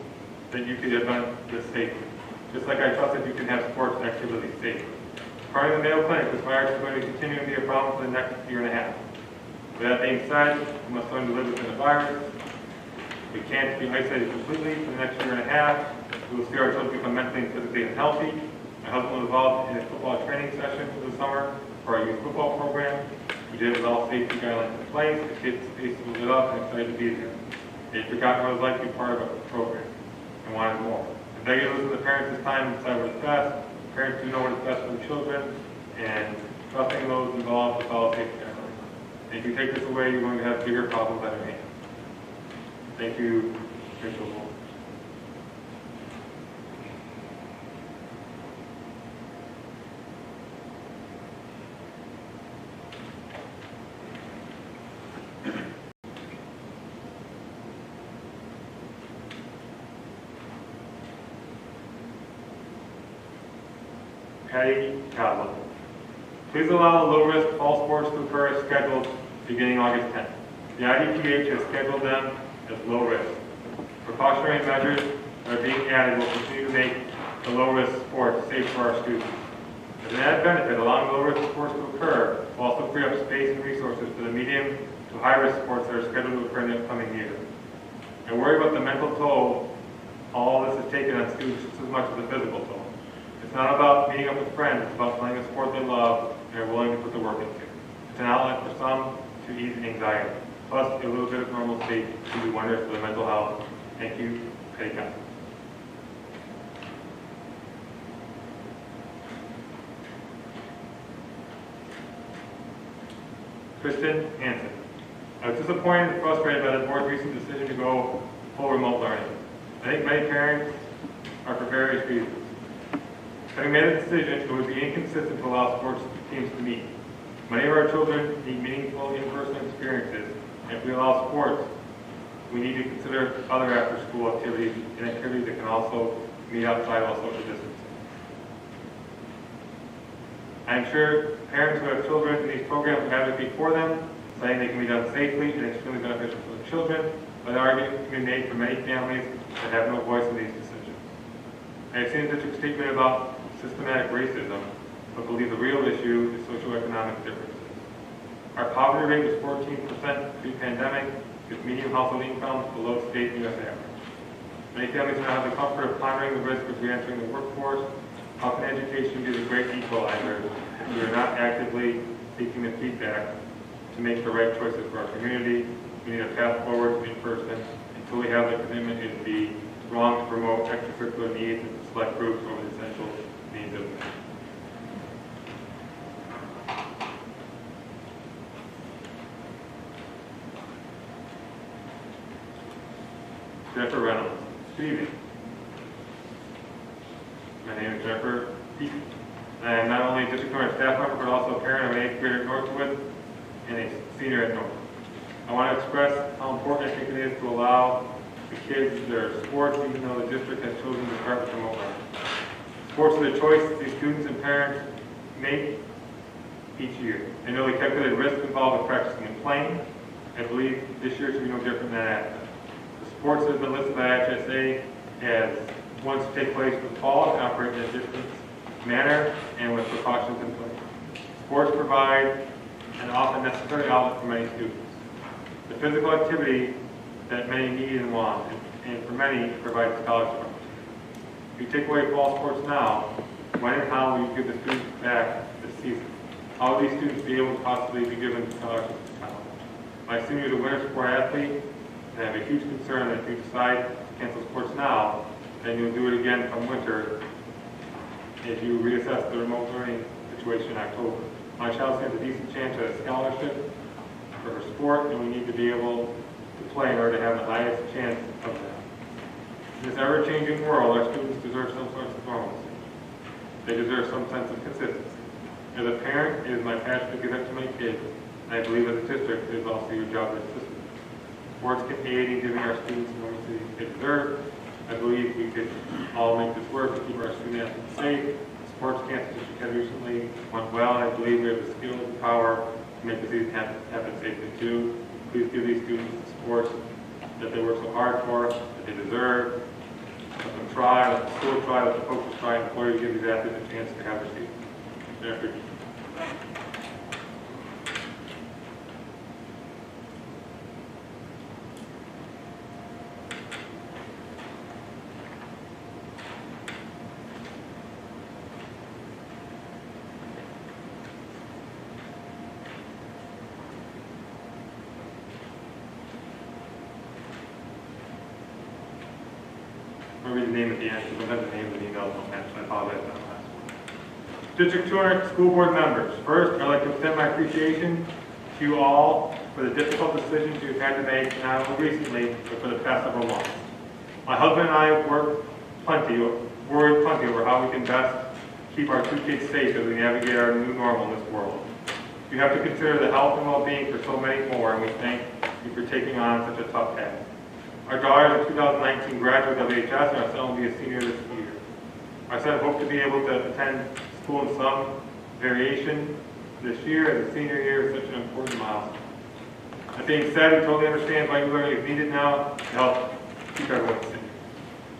that you could have done this safely. Just like I trusted you can have sports activities safely. According to the Mayo Clinic, this virus is going to continue to be a problem for the next year and a half. With that being said, we must learn to live within the virus. We can't be isolated completely for the next year and a half. We will see our children become mentally and physically unhealthy. My husband was involved in a football training session for the summer for our youth football program. We did it with all safety guidelines in place. The kids' faces were lit up and excited to be there. They forgot what it was like to be part of a program and wanted more. I beg you to listen to the parents this time and decide what is best. Parents do know what is best for the children, and trusting those involved to follow safety guidelines. And if you take this away, you're going to have bigger problems on your hands. Thank you, Rachel. Patty Cosmo. Please allow low-risk fall sports to occur as scheduled beginning August 10th. The IDPH has scheduled them as low risk. Precautionary measures that are being added will continue to make the low-risk sports safe for our students. As an added benefit, allowing low-risk sports to occur will also free up space and resources for the medium to high-risk sports that are scheduled to occur in the upcoming year. I worry about the mental toll all this has taken on students just as much as the physical toll. It's not about meeting up with friends, it's about playing a sport they love and are willing to put the work into. It's an outlet for some to ease anxiety. Plus, a little bit of normalcy can do wonders for their mental health. Thank you, Patty Cosmo. Kristen Hansen. I was disappointed and frustrated by the board's recent decision to go full remote learning. I think many parents are for various reasons. Having made a decision, it would be inconsistent to allow sports teams to meet. Many of our children need meaningful in-person experiences, and if we allow sports, we need to consider other after-school activities and activities that can also meet outside while social distancing. I am sure parents who have children in these programs will advocate for them, saying they can be done safely and extremely beneficial for the children, but the argument can be made for many families that have no voice in these decisions. I have seen such a statement about systematic racism, but believe the real issue is socioeconomic differences. Our poverty rate was 14% pre-pandemic, with median household incomes below state and U.S. average. Many families now have the comfort of pondering the risk of re-entering the workforce. How can education be the great equalizer if we are not actively seeking the feedback to make the right choices for our community? We need a path forward to in-person until we have the commitment. It would be wrong to promote extracurricular needs and select groups over the essential needs of men. Jennifer Reynolds. Good evening. My name is Jennifer Peake. I am not only a district learner staff member, but also a parent of an 8th grader at Northwood and a senior at Northwood. I want to express how important I think it is to allow the kids their sports, even though the district has chosen to start with remote learning. Sports are the choice that these students and parents make each year. I know the calculated risk involved with practicing and playing. I believe this year should be no different than that. The sports that have been listed by HSA as ones to take place in the fall and operate in a different manner and with precautions in place. Sports provide an often necessary outlet for many students. The physical activity that many need and want, and for many, it provides scholarship opportunities. If you take away fall sports now, when and how will you give the students back this season? How will these students be able to possibly be given scholarships to college? My senior is a winter sport athlete, and I have a huge concern that if you decide to cancel sports now, then you'll do it again come winter as you reassess the remote learning situation in October. My child stands a decent chance at a scholarship for her sport, and we need to be able to play in order to have the highest chance of that. In this ever-changing world, our students deserve some sort of normalcy. They deserve some sense of consistency. As a parent, it is my passion to give that to my kids, and I believe as a district, it is also your job as a system. Sports can aid in giving our students the normalcy they deserve. I believe we could all make this work to keep our student athletes safe. The sports cancer district has recently went well, and I believe we have the skills and power to make the season happen safely too. Please give these students the sports that they work so hard for, that they deserve. Let them try, let the school try, let the coaches try, and employers give these athletes a chance to have their season. Jennifer. I'll read the name at the end, because sometimes the name of the email don't match, so I apologize for that last one. District 200 school board members. First, I'd like to extend my appreciation to you all for the difficult decisions you've had to make, not only recently, but for the past several months. My husband and I have worried plenty over how we can best keep our two kids safe as we navigate our new normal in this world. You have to consider the health and well-being for so many more, and we thank you for taking on such a tough task. Our daughter is a 2019 graduate of WHS, and our son will be a senior this year. My son hopes to be able to attend school in some variation this year, as a senior year is such an important milestone. That being said, we totally understand why e-learning is needed now to help keep everyone safe.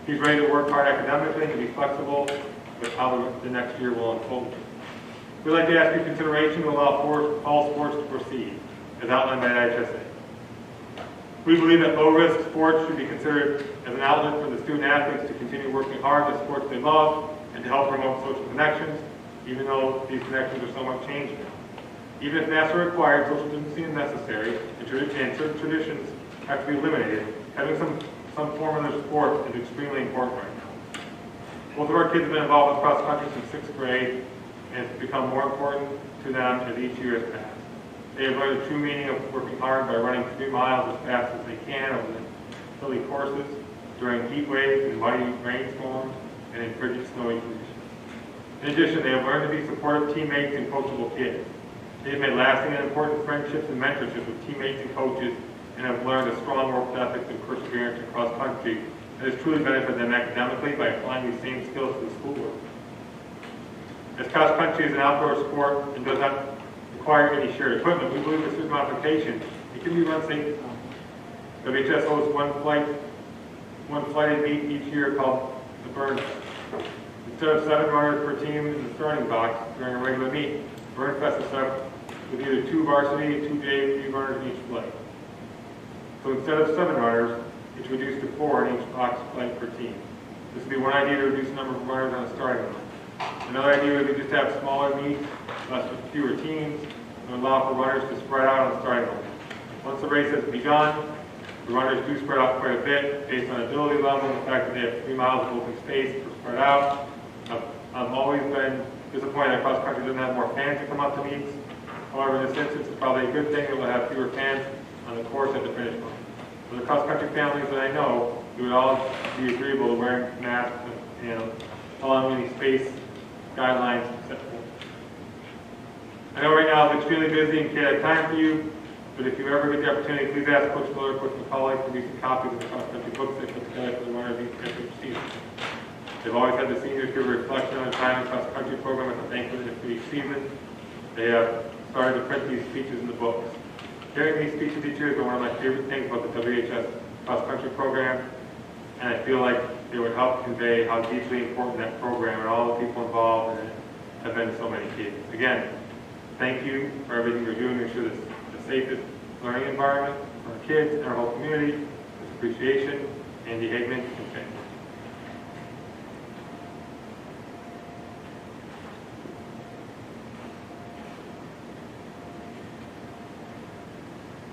He's ready to work hard academically and be flexible with how the next year will unfold. We'd like to ask your consideration to allow all sports to proceed, as outlined by IHSA. We believe that low-risk sports should be considered as an outlet for the student athletes to continue working hard at sports they love and to help promote social connections, even though these connections are somewhat changed now. Even if NASA required social distancing is necessary and certain traditions have to be eliminated, having some form of their sport is extremely important right now. Both of our kids have been involved with cross country since 6th grade, and it's become more important to them as each year has passed. They have learned the true meaning of working hard by running 3 miles as fast as they can over the hilly courses during heat waves and muddy rainstorms and in frigid snowy conditions. In addition, they have learned to be supportive teammates and coachable kids. They have made lasting and important friendships and mentorships with teammates and coaches and have learned a strong work ethic and perseverance across country that has truly benefited them academically by applying these same skills to the schoolwork. As cross country is an outdoor sport and does not require any shared equipment, we believe with certain modifications, it can be run safely. WHS hosts one flighted meet each year called the Burn. Instead of 7 runners per team in the starting box during a regular meet, Burn Fest is set up with either 2 varsity and 2 JV runners in each flight. So instead of 7 runners, it's reduced to 4 in each box flight per team. This would be one idea to reduce the number of runners on the starting line. Another idea would be just to have smaller meets, fewer teams, and allow for runners to spread out on the starting line. Once the race has begun, the runners do spread out quite a bit based on ability level and the fact that they have 3 miles of open space to spread out. I've always been disappointed that cross country doesn't have more fans to come out to meets. However, in this instance, it's probably a good thing that we'll have fewer fans on the course at the finish line. For the cross country families that I know, we would all be agreeable to wearing masks and allowing any space guidelines set forth. I know right now it's extremely busy and can't have time for you, but if you ever get the opportunity, please ask Coach Miller, Coach McCauley for recent copies of the cross-country books they put together for the runners each season. They've always had the seniors give a reflection on the time and cross-country program at the banquet for each season. They have started to print these speeches in the books. Hearing these speeches each year has been one of my favorite things about the WHS cross-country program, and I feel like it would help convey how deeply important that program and all the people involved in it have been to so many kids. Again, thank you for everything you're doing to ensure this the safest learning environment for our kids and our whole community. With appreciation, Andy Hagman and family.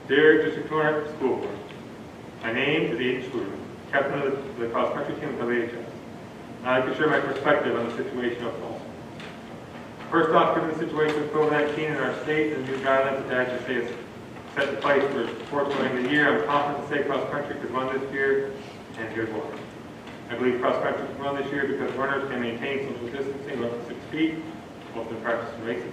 Dear District 200 School Board, my name is Aiden Schluter, captain of the cross-country team at WHS. I'd like to share my perspective on the situation of fall sports. First off, given the situation of COVID-19 in our state and the new guidelines that the IHSA has set in place for sports running the year, I'm confident to say cross-country could run this year, and here's why. I believe cross-country can run this year because runners can maintain social distancing of up to 6 feet, both in practice and races.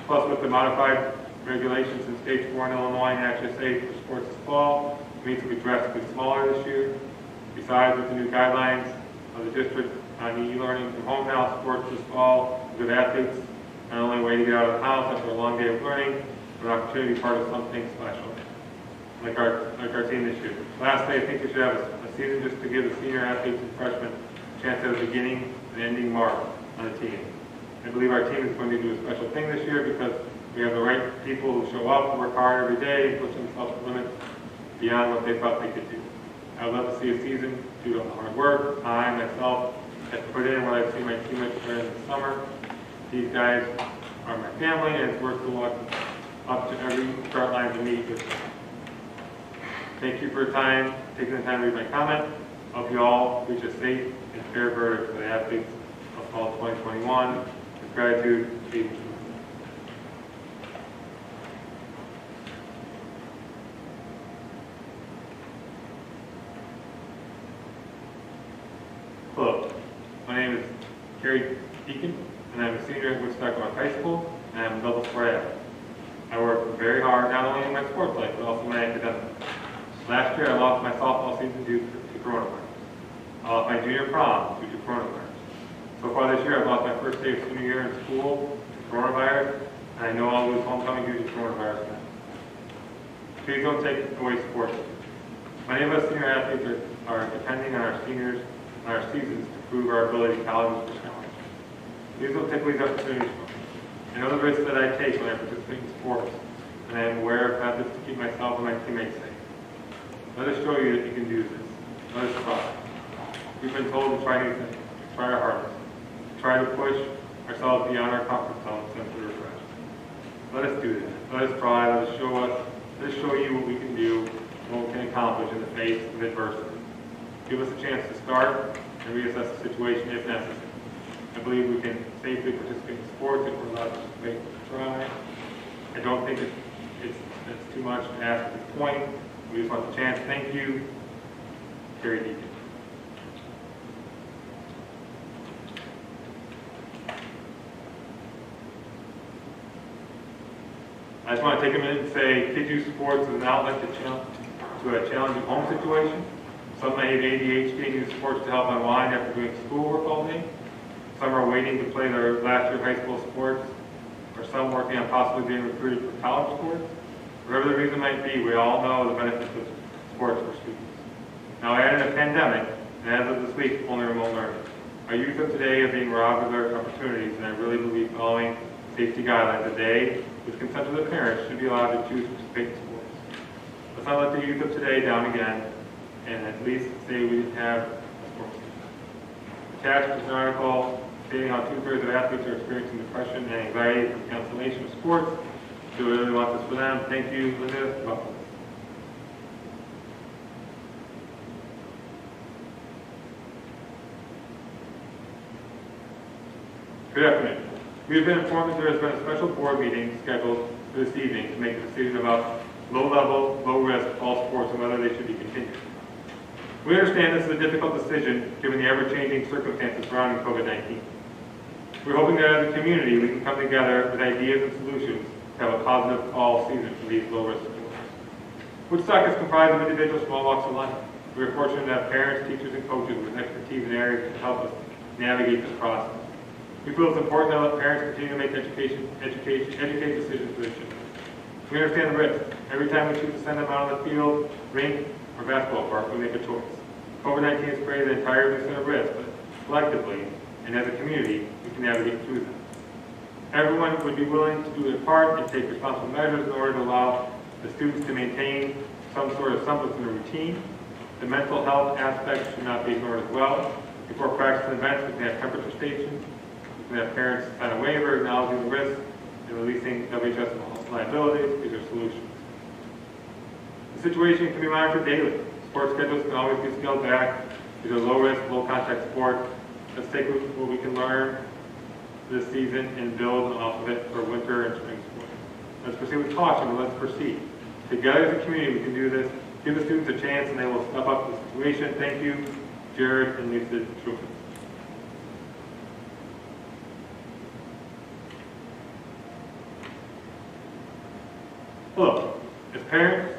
Plus, with the modified regulations in Stage 4 in Illinois and IHSA for sports this fall, meets will be drastically smaller this year. Besides, with the new guidelines of the district on e-learning from home now, sports this fall, good athletes not only a way to get out of the house after a long day of learning, but an opportunity to be part of something special, like our team this year. Lastly, I think we should have a season just to give the senior athletes and freshmen a chance at a beginning and ending mark on the team. I believe our team is going to do a special thing this year because we have the right people who show up, work hard every day, and push themselves to limits beyond what they thought they could do. I would love to see a season due to all the hard work I myself have put in, what I've seen my teammates during the summer. These guys are my family, and it's worth to walk up to every start line to meet with them. Thank you for your time, taking the time to read my comment. Hope you all reach a safe and fair verdict for the athletes of fall 2021. With gratitude, Steve. Hello, my name is Kerry Deacon, and I'm a senior at Woodstock High School, and I'm a double sport athlete. I work very hard not only in my sports life, but also my academics. Last year, I lost my softball season due to coronavirus. I lost my junior prom due to coronavirus. So far this year, I've lost my first day of senior year in school to coronavirus, and I know I'll lose homecoming due to coronavirus now. Please don't take away sports. Many of us senior athletes are depending on our seniors and our seasons to prove our ability to college or challenge. Please don't take away these opportunities from me. I know the risks that I take when I participate in sports, and I am aware of methods to keep myself and my teammates safe. Let us show you that you can do this. Let us try. We've been told to try new things, to try our hardest, to try to push ourselves beyond our comfort zone since we were fresh. Let us do that. Let us try. Let us show you what we can do, what we can accomplish in the face of adversity. Give us a chance to start and reassess the situation if necessary. I believe we can safely participate in sports if we're allowed to participate and try. I don't think it's too much to ask at this point. We just want the chance. Thank you, Kerry Deacon. I just want to take a minute and say kids use sports as an outlet to a challenging home situation. Some may have ADHD and use sports to help unwind after doing schoolwork all day. Some are waiting to play their last year high school sports, or some working on possibly being recruited for college sports. Whatever the reason might be, we all know the benefits of sports for students. Now, add in a pandemic, and as of this week, only remote learning. Our youth of today are being robbed of their opportunities, and I really believe following safety guidelines today, with consent of the parents, should be allowed to choose to participate in sports. Let's not let the youth of today down again, and at least say we didn't have a sports team. Attached is an article stating how 2/3 of athletes are experiencing depression and anxiety from cancellation of sports. Do we really want this for them? Thank you, Linda. Welcome. Good afternoon. We have been informed that there has been a special board meeting scheduled for this evening to make a decision about low-level, low-risk fall sports and whether they should be continued. We understand this is a difficult decision given the ever-changing circumstances surrounding COVID-19. We're hoping that as a community we can come together with ideas and solutions to have a positive fall season for these low-risk sports. Woodstock is comprised of individuals from all walks of life. We are fortunate to have parents, teachers, and coaches with expertise in areas to help us navigate this process. We feel it's important to let parents continue to make educate decisions for their children. We understand the risk. Every time we choose to send them out on the field, rink, or basketball park, we make a choice. COVID-19 has created an entire set of risks, but collectively, and as a community, we can navigate through them. Everyone would be willing to do their part and take responsible measures in order to allow the students to maintain some sort of semblance of a routine. The mental health aspect should not be ignored as well. Before practice and events, we can have temperature stations. We can have parents sign a waiver acknowledging the risk and releasing WHS liabilities. These are solutions. The situation can be monitored daily. Sports schedules can always be scaled back. These are low-risk, low-contact sports. Let's take what we can learn this season and build off of it for winter and spring sports. Let's proceed with caution, but let's proceed. Together as a community, we can do this. Give the students a chance, and they will step up to the situation. Thank you, Jared and Lisa Truman. Hello. As parents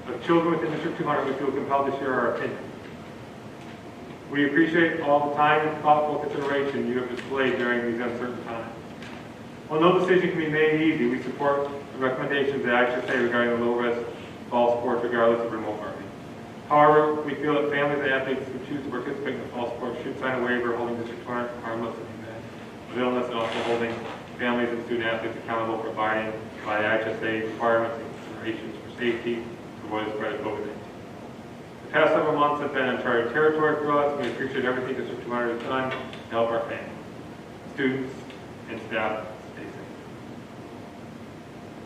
of children within District 200, we feel compelled to share our opinion. We appreciate all the time and thoughtful consideration you have displayed during these uncertain times. While no decision can be made easy, we support the recommendations that IHSA regarding the low-risk fall sports regardless of remote learning. However, we feel that families and athletes who choose to participate in the fall sports should sign a waiver holding District 200 harmless in the event of illness and also holding families and student athletes accountable for abiding by the IHSA requirements and considerations for safety to avoid the spread of COVID-19. The past several months have been uncharted territory for us, and we appreciate everything District 200 has done to help our families, students, and staff stay safe.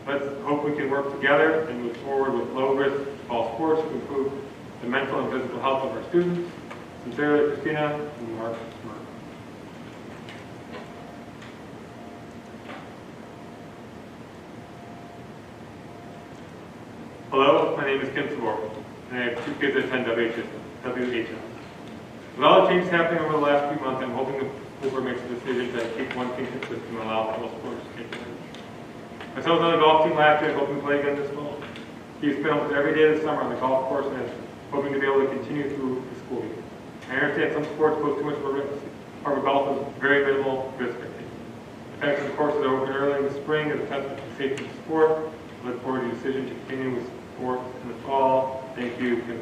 Let's hope we can work together and move forward with low-risk fall sports to improve the mental and physical health of our students, Sincerely, Christina and Mark. Hello, my name is Kim Sabor, and I have two kids that attend WHS. With all the changes happening over the last few months, I'm hoping the school board makes a decision to keep one team consistent and allow all sports to take place. Myself was on the golf team last year, hoping to play again this fall. He's spent almost every day of the summer on the golf course and is hoping to be able to continue through the school year. I understand some sports pose too much of a risk. However, golf is very minimal risk. The fact that the courses are open early in the spring is a testament to the safety of the sport. I look forward to the decision to continue with sports in the fall. Thank you, Kim.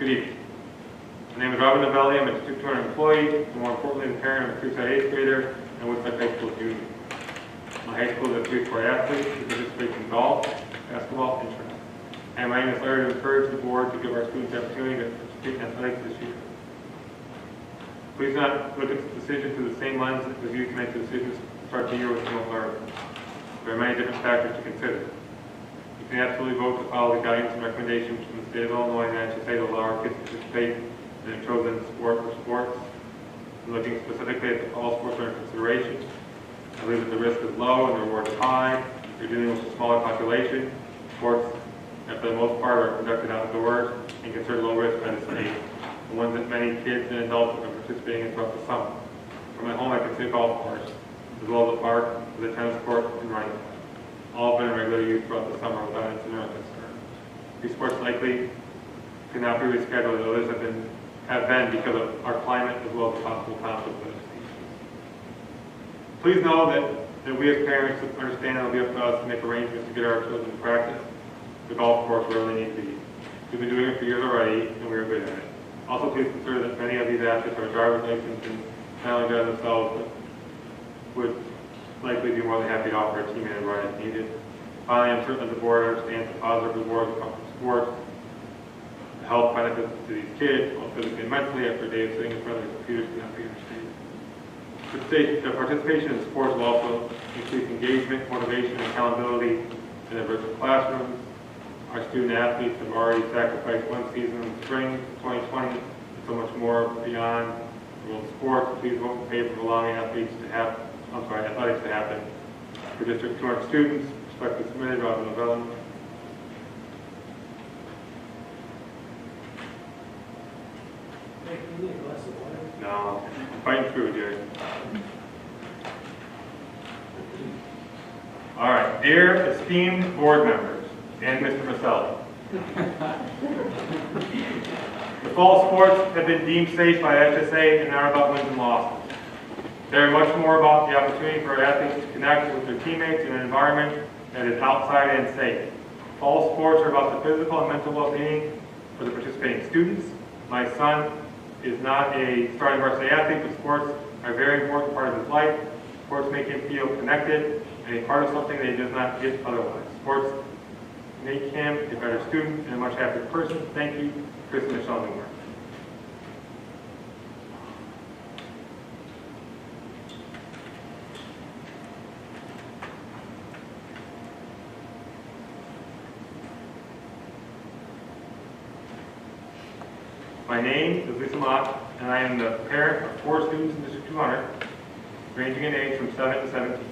Good evening. My name is Robin Novelli. I'm a District 200 employee, and more importantly, the parent of a Creekside 8th grader and Woodstock High School junior. My high school is a 3-sport athlete who participates in golf, basketball, and track. And my aim is to encourage the board to give our students the opportunity to participate in athletics this year. Please not look at the decision through the same lens as you make the decision to start the year with no learning. There are many different factors to consider. You can absolutely vote to follow the guidance and recommendations from the state of Illinois and HSA to allow our kids to participate in a chosen sport or sports. And looking specifically at the fall sports under consideration, I believe that the risk is low and the reward is high. You're dealing with a smaller population. Sports, that for the most part, are conducted outdoors and considered low risk by the state. The ones that many kids and adults have been participating in throughout the summer. From my home, I can see a golf course, as well as a park with a tennis court and running track. All have been in regular use throughout the summer without incident or concern. These sports likely cannot be rescheduled, as others have been because of our climate as well as the possible conflict with the species. Please know that we as parents understand it will be up to us to make arrangements to get our children to practice the golf course wherever they need to be. We've been doing it for years already, and we are good at it. Also, please consider that many of these athletes have a driver's license and not only drive themselves, but would likely be more than happy to offer a teammate a ride if needed. Finally, I'm certain that the board understands the positive rewards that come from sports, the health benefits to these kids, both physically and mentally, after a day of sitting in front of the computers cannot be understated. The participation in sports will also increase engagement, motivation, and accountability in the virtual classrooms. Our student athletes have already sacrificed one season in the spring of 2020 and so much more beyond the world of sports. Please vote in favor of allowing athletics to happen. For District 200 students, respectfully submitted, Robin Novelli. No, I'm fighting through, Jerry. All right, dear esteemed board members and Mr. Maselli. The fall sports have been deemed safe by HSA and are about wins and losses. They are much more about the opportunity for athletes to connect with their teammates in an environment that is outside and safe. Fall sports are about the physical and mental well-being for the participating students. My son is not a starting varsity athlete, but sports are a very important part of his life. Sports make him feel connected and a part of something that he does not get otherwise. Sports make him a better student and a much happier person. Thank you, Chris and Michelle Newmark. My name is Lisa Mott, and I am the parent of 4 students in District 200, ranging in age from 7 to 17.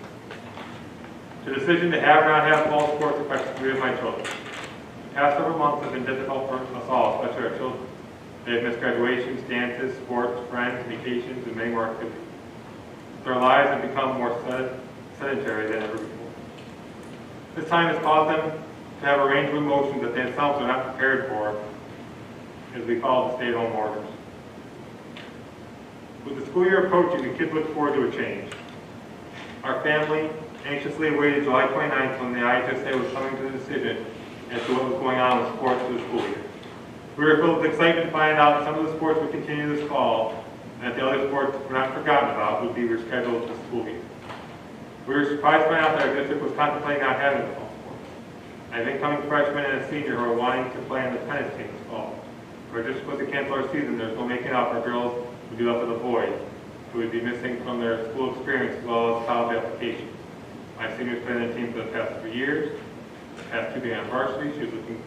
The decision to have or not have fall sports affects 3 of my children. The past several months have been difficult for us all, especially our children. They have missed graduations, dances, sports, friends, vacations, and many more activities. Their lives have become more sedentary than ever before. This time has caused them to have a range of emotions that they themselves are not prepared for as we follow the stay-at-home orders. With the school year approaching, the kids look forward to a change. Our family anxiously awaited July 29th when the IHSA was coming to the decision as to what was going on with sports for the school year. We were filled with excitement to find out that some of the sports would continue this fall, and that the other sports were not forgotten about would be rescheduled this school year. We were surprised to find out that our district was contemplating not having the fall sports. I have incoming freshmen and a senior who are wanting to play on the tennis team this fall. If our district was to cancel our season, there's no making up. Our girls would be left with the boys who would be missing from their school experience as well as college applications. My senior's been in the team for the past 3 years. The past 2 being on varsity. She's looking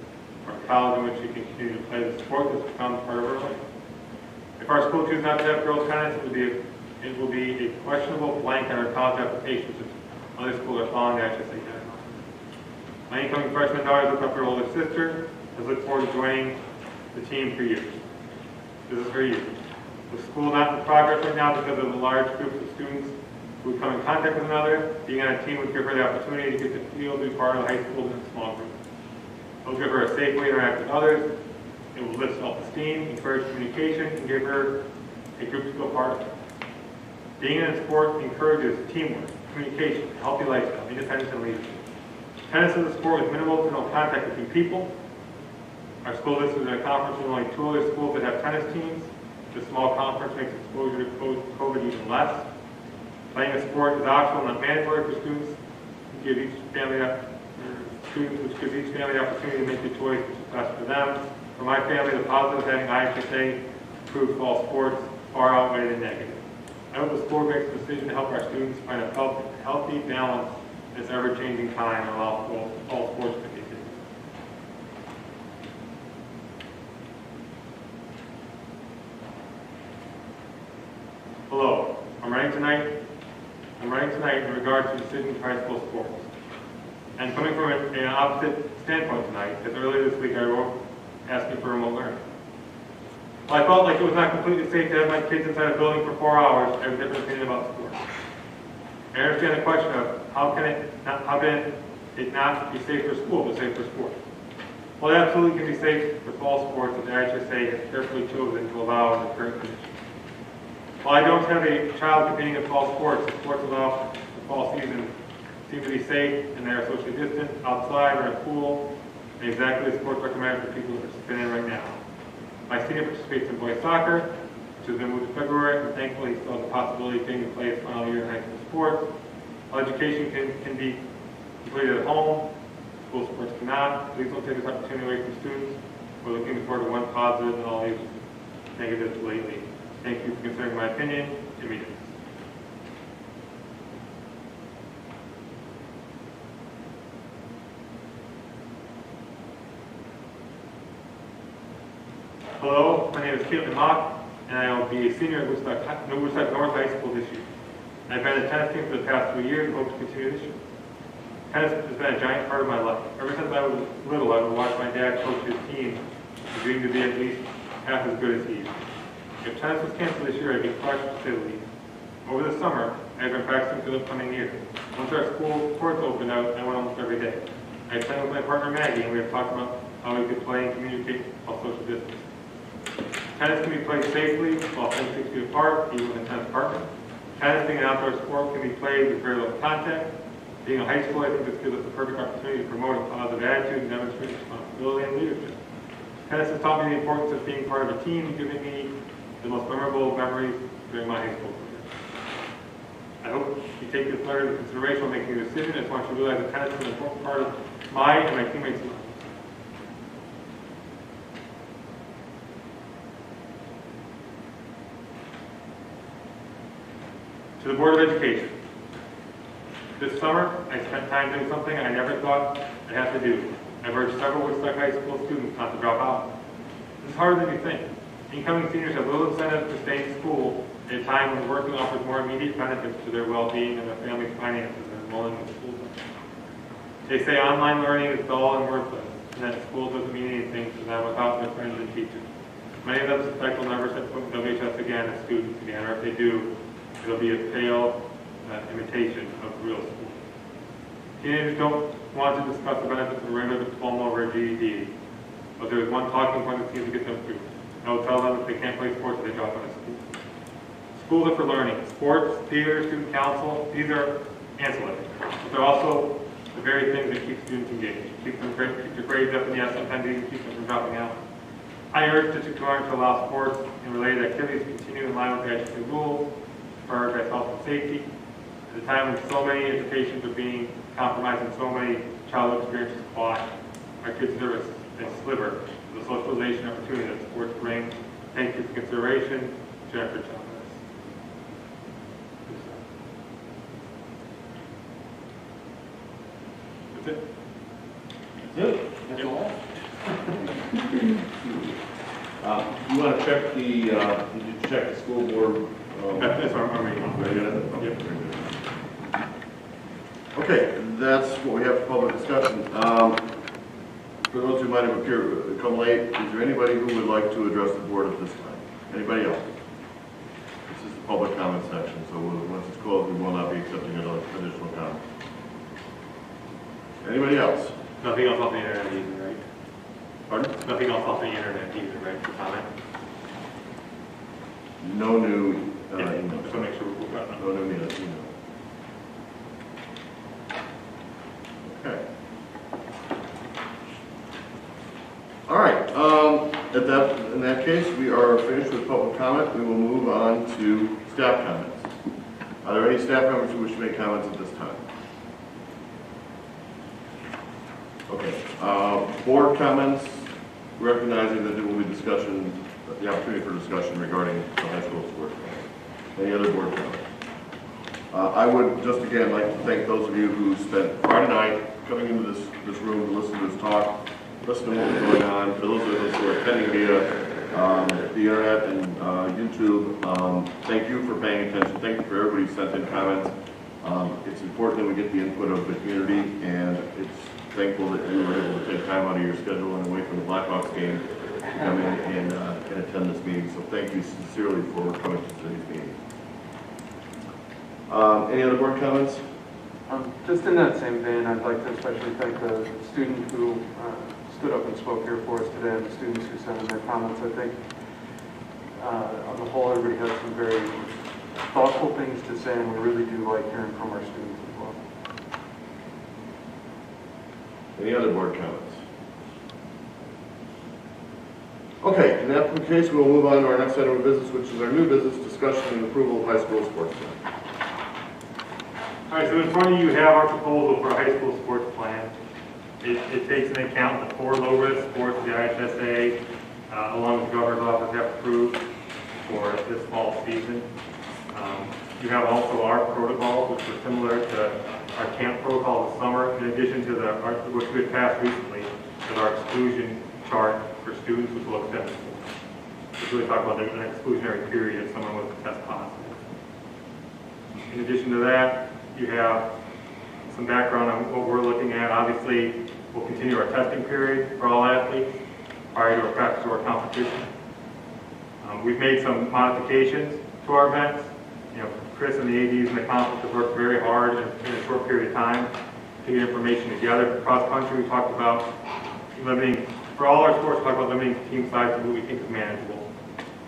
for a college in which she can continue to play the sport that's become part of her life. If our school chooses not to have girls tennis, it will be a questionable blank on our college application since other schools are following the HSA guidelines. My incoming freshman daughter looked up her older sister and has looked forward to joining the team for years. This is her year. The school is not in progress right now because of the large groups of students who would come in contact with another. Being on a team would give her the opportunity to get to feel to be part of the high school in a small group. It will give her a safe way to interact with others. It will lift self-esteem, encourage communication, and give her a group to feel part of. Being in a sport encourages teamwork, communication, a healthy lifestyle, independence, and leadership. Tennis is a sport with minimal to no contact between people. Our school district is in a conference with only 2 other schools that have tennis teams. This small conference makes exposure to COVID even less. Playing a sport is optional, not mandatory for students. Which gives each family the opportunity to make the choice which is best for them. For my family, the positives of having IHSA approved fall sports far outweigh the negative. I hope the school makes a decision to help our students find a healthy balance in this ever-changing time and allow fall sports to continue. Hello, I'm running tonight in regards to decisions for high school sports. And coming from an opposite standpoint tonight, because earlier this week I wrote asking for remote learning. Well, I felt like it was not completely safe to have my kids inside a building for 4 hours. I have a different opinion about sports. I understand the question of how can it not be safe for school, but safe for sports? Well, it absolutely can be safe for fall sports that the IHSA has carefully chosen to allow in the current conditions. While I don't have a child competing in fall sports, the sports allowed the fall season seem to be safe and they are socially distant, outside or in a pool, and exactly the sports recommended for people to participate in right now. My senior participates in boys soccer, which has been moved to February, and thankfully he still has the possibility of getting to play his final year in high school sports. While education can be completed at home, school sports cannot. Please don't take this opportunity away from students. We're looking forward to one positive and all these negatives lately. Thank you for considering my opinion. Jimmy Davis. Hello, my name is Caitlin Mock, and I will be a senior at Woodstock North High School this year. I've been on the tennis team for the past 3 years and hope to continue this year. Tennis has been a giant part of my life. Ever since I was little, I would watch my dad coach his team and dream to be at least half as good as he is. If tennis was canceled this year, I'd be crushed to say the least. Over the summer, I've been practicing for the upcoming year. Once our school courts opened out, I went almost every day. I trained with my partner Maggie, and we have talked about how we could play and communicate while social distance. Tennis can be played safely while playing 6 feet apart, even with a tennis partner. Tennis, being an outdoor sport, can be played with very little contact. Being a high school, I think this gives us the perfect opportunity to promote a positive attitude and demonstrate responsibility and leadership. Tennis has taught me the importance of being part of a team and giving me the most memorable memories during my high school career. I hope you take this letter into consideration when making a decision. I just want you to realize that tennis is an important part of my and my teammates' lives. To the Board of Education. This summer, I spent time doing something I never thought I'd have to do. I've urged several Woodstock High School students not to drop out. This is harder than you think. Incoming seniors have little incentive to stay in school at a time when working offers more immediate benefits to their well-being and their family's finances than enrolling in school. They say online learning is dull and worthless, and that school doesn't mean anything to them without their friends and teachers. Many of them suspect they'll never set foot in WHS again as students again, or if they do, it'll be a pale imitation of real school. Teenagers don't want to discuss the benefits of a regular diploma over a GED, but there is one talking point that seems to get them through. I will tell them if they can't play sports, they drop out of school. Schools are for learning. Sports, theater, student council, these are ancillary, but they're also the very things that keep students engaged. Keep their grades up, and yes, sometimes even keep them from dropping out. I urge District 200 to allow sports and related activities to continue in line with the IHSA rules, prioritize health and safety. At a time when so many educations are being compromised and so many childhood experiences collide, our kids deserve a sliver of the socialization opportunity that sports bring. Thank you for consideration. Jennifer Chavez. That's it. That's it? That's all? You want to check the, did you check the school board? That's our main one. Very good. Yep. Very good. Okay, that's what we have for public discussion. For those who might have appeared, come late, is there anybody who would like to address the board at this time? Anybody else? This is the public comment section, so once it's closed, we will not be accepting additional comments. Anybody else? Nothing else off the internet either, right? Pardon? Nothing else off the internet either, right, for comment? No new Yeah, emails. just want to make sure we've got No new emails. Okay. All right, in that case, we are finished with public comment. We will move on to staff comments. Are there any staff members who wish to make comments at this time? Okay, board comments, recognizing that there will be discussion, the opportunity for discussion regarding the high school sports. Any other board comments? I would just again like to thank those of you who spent Friday night coming into this room to listen to this talk, listen to what was going on. For those of us who are attending via the internet and YouTube, thank you for paying attention. Thank you for everybody who sent in comments. It's important that we get the input of the community, and it's thankful that you were able to take time out of your schedule and away from the Blackhawks game to come in and attend this meeting. So thank you sincerely for coming to today's meeting. Any other board comments? Just in that same vein, I'd like to especially thank the student who stood up and spoke here for us today, and the students who sent in their comments. I think on the whole, everybody has some very thoughtful things to say, and we really do like hearing from our students as well. Any other board comments? Okay, in that case, we'll move on to our next item of business, which is our new business discussion and approval of high school sports plan. All right, so in front of you have our proposal for a high school sports plan. It takes into account the 4 low-risk sports the IHSA, along with the governor's office, have approved for this fall season. You have also our protocols, which are similar to our camp protocol this summer, in addition to which we had passed recently, is our exclusion chart for students, which will extend. Which really talk about an exclusionary period if someone was to test positive. In addition to that, you have some background on what we're looking at. Obviously, we'll continue our testing period for all athletes prior to a practice or a competition. We've made some modifications to our events. You know, Chris and the ADs and the conference have worked very hard in a short period of time to get information together. For cross country, we talked about limiting, for all our sports, we talked about limiting team size to what we think is manageable.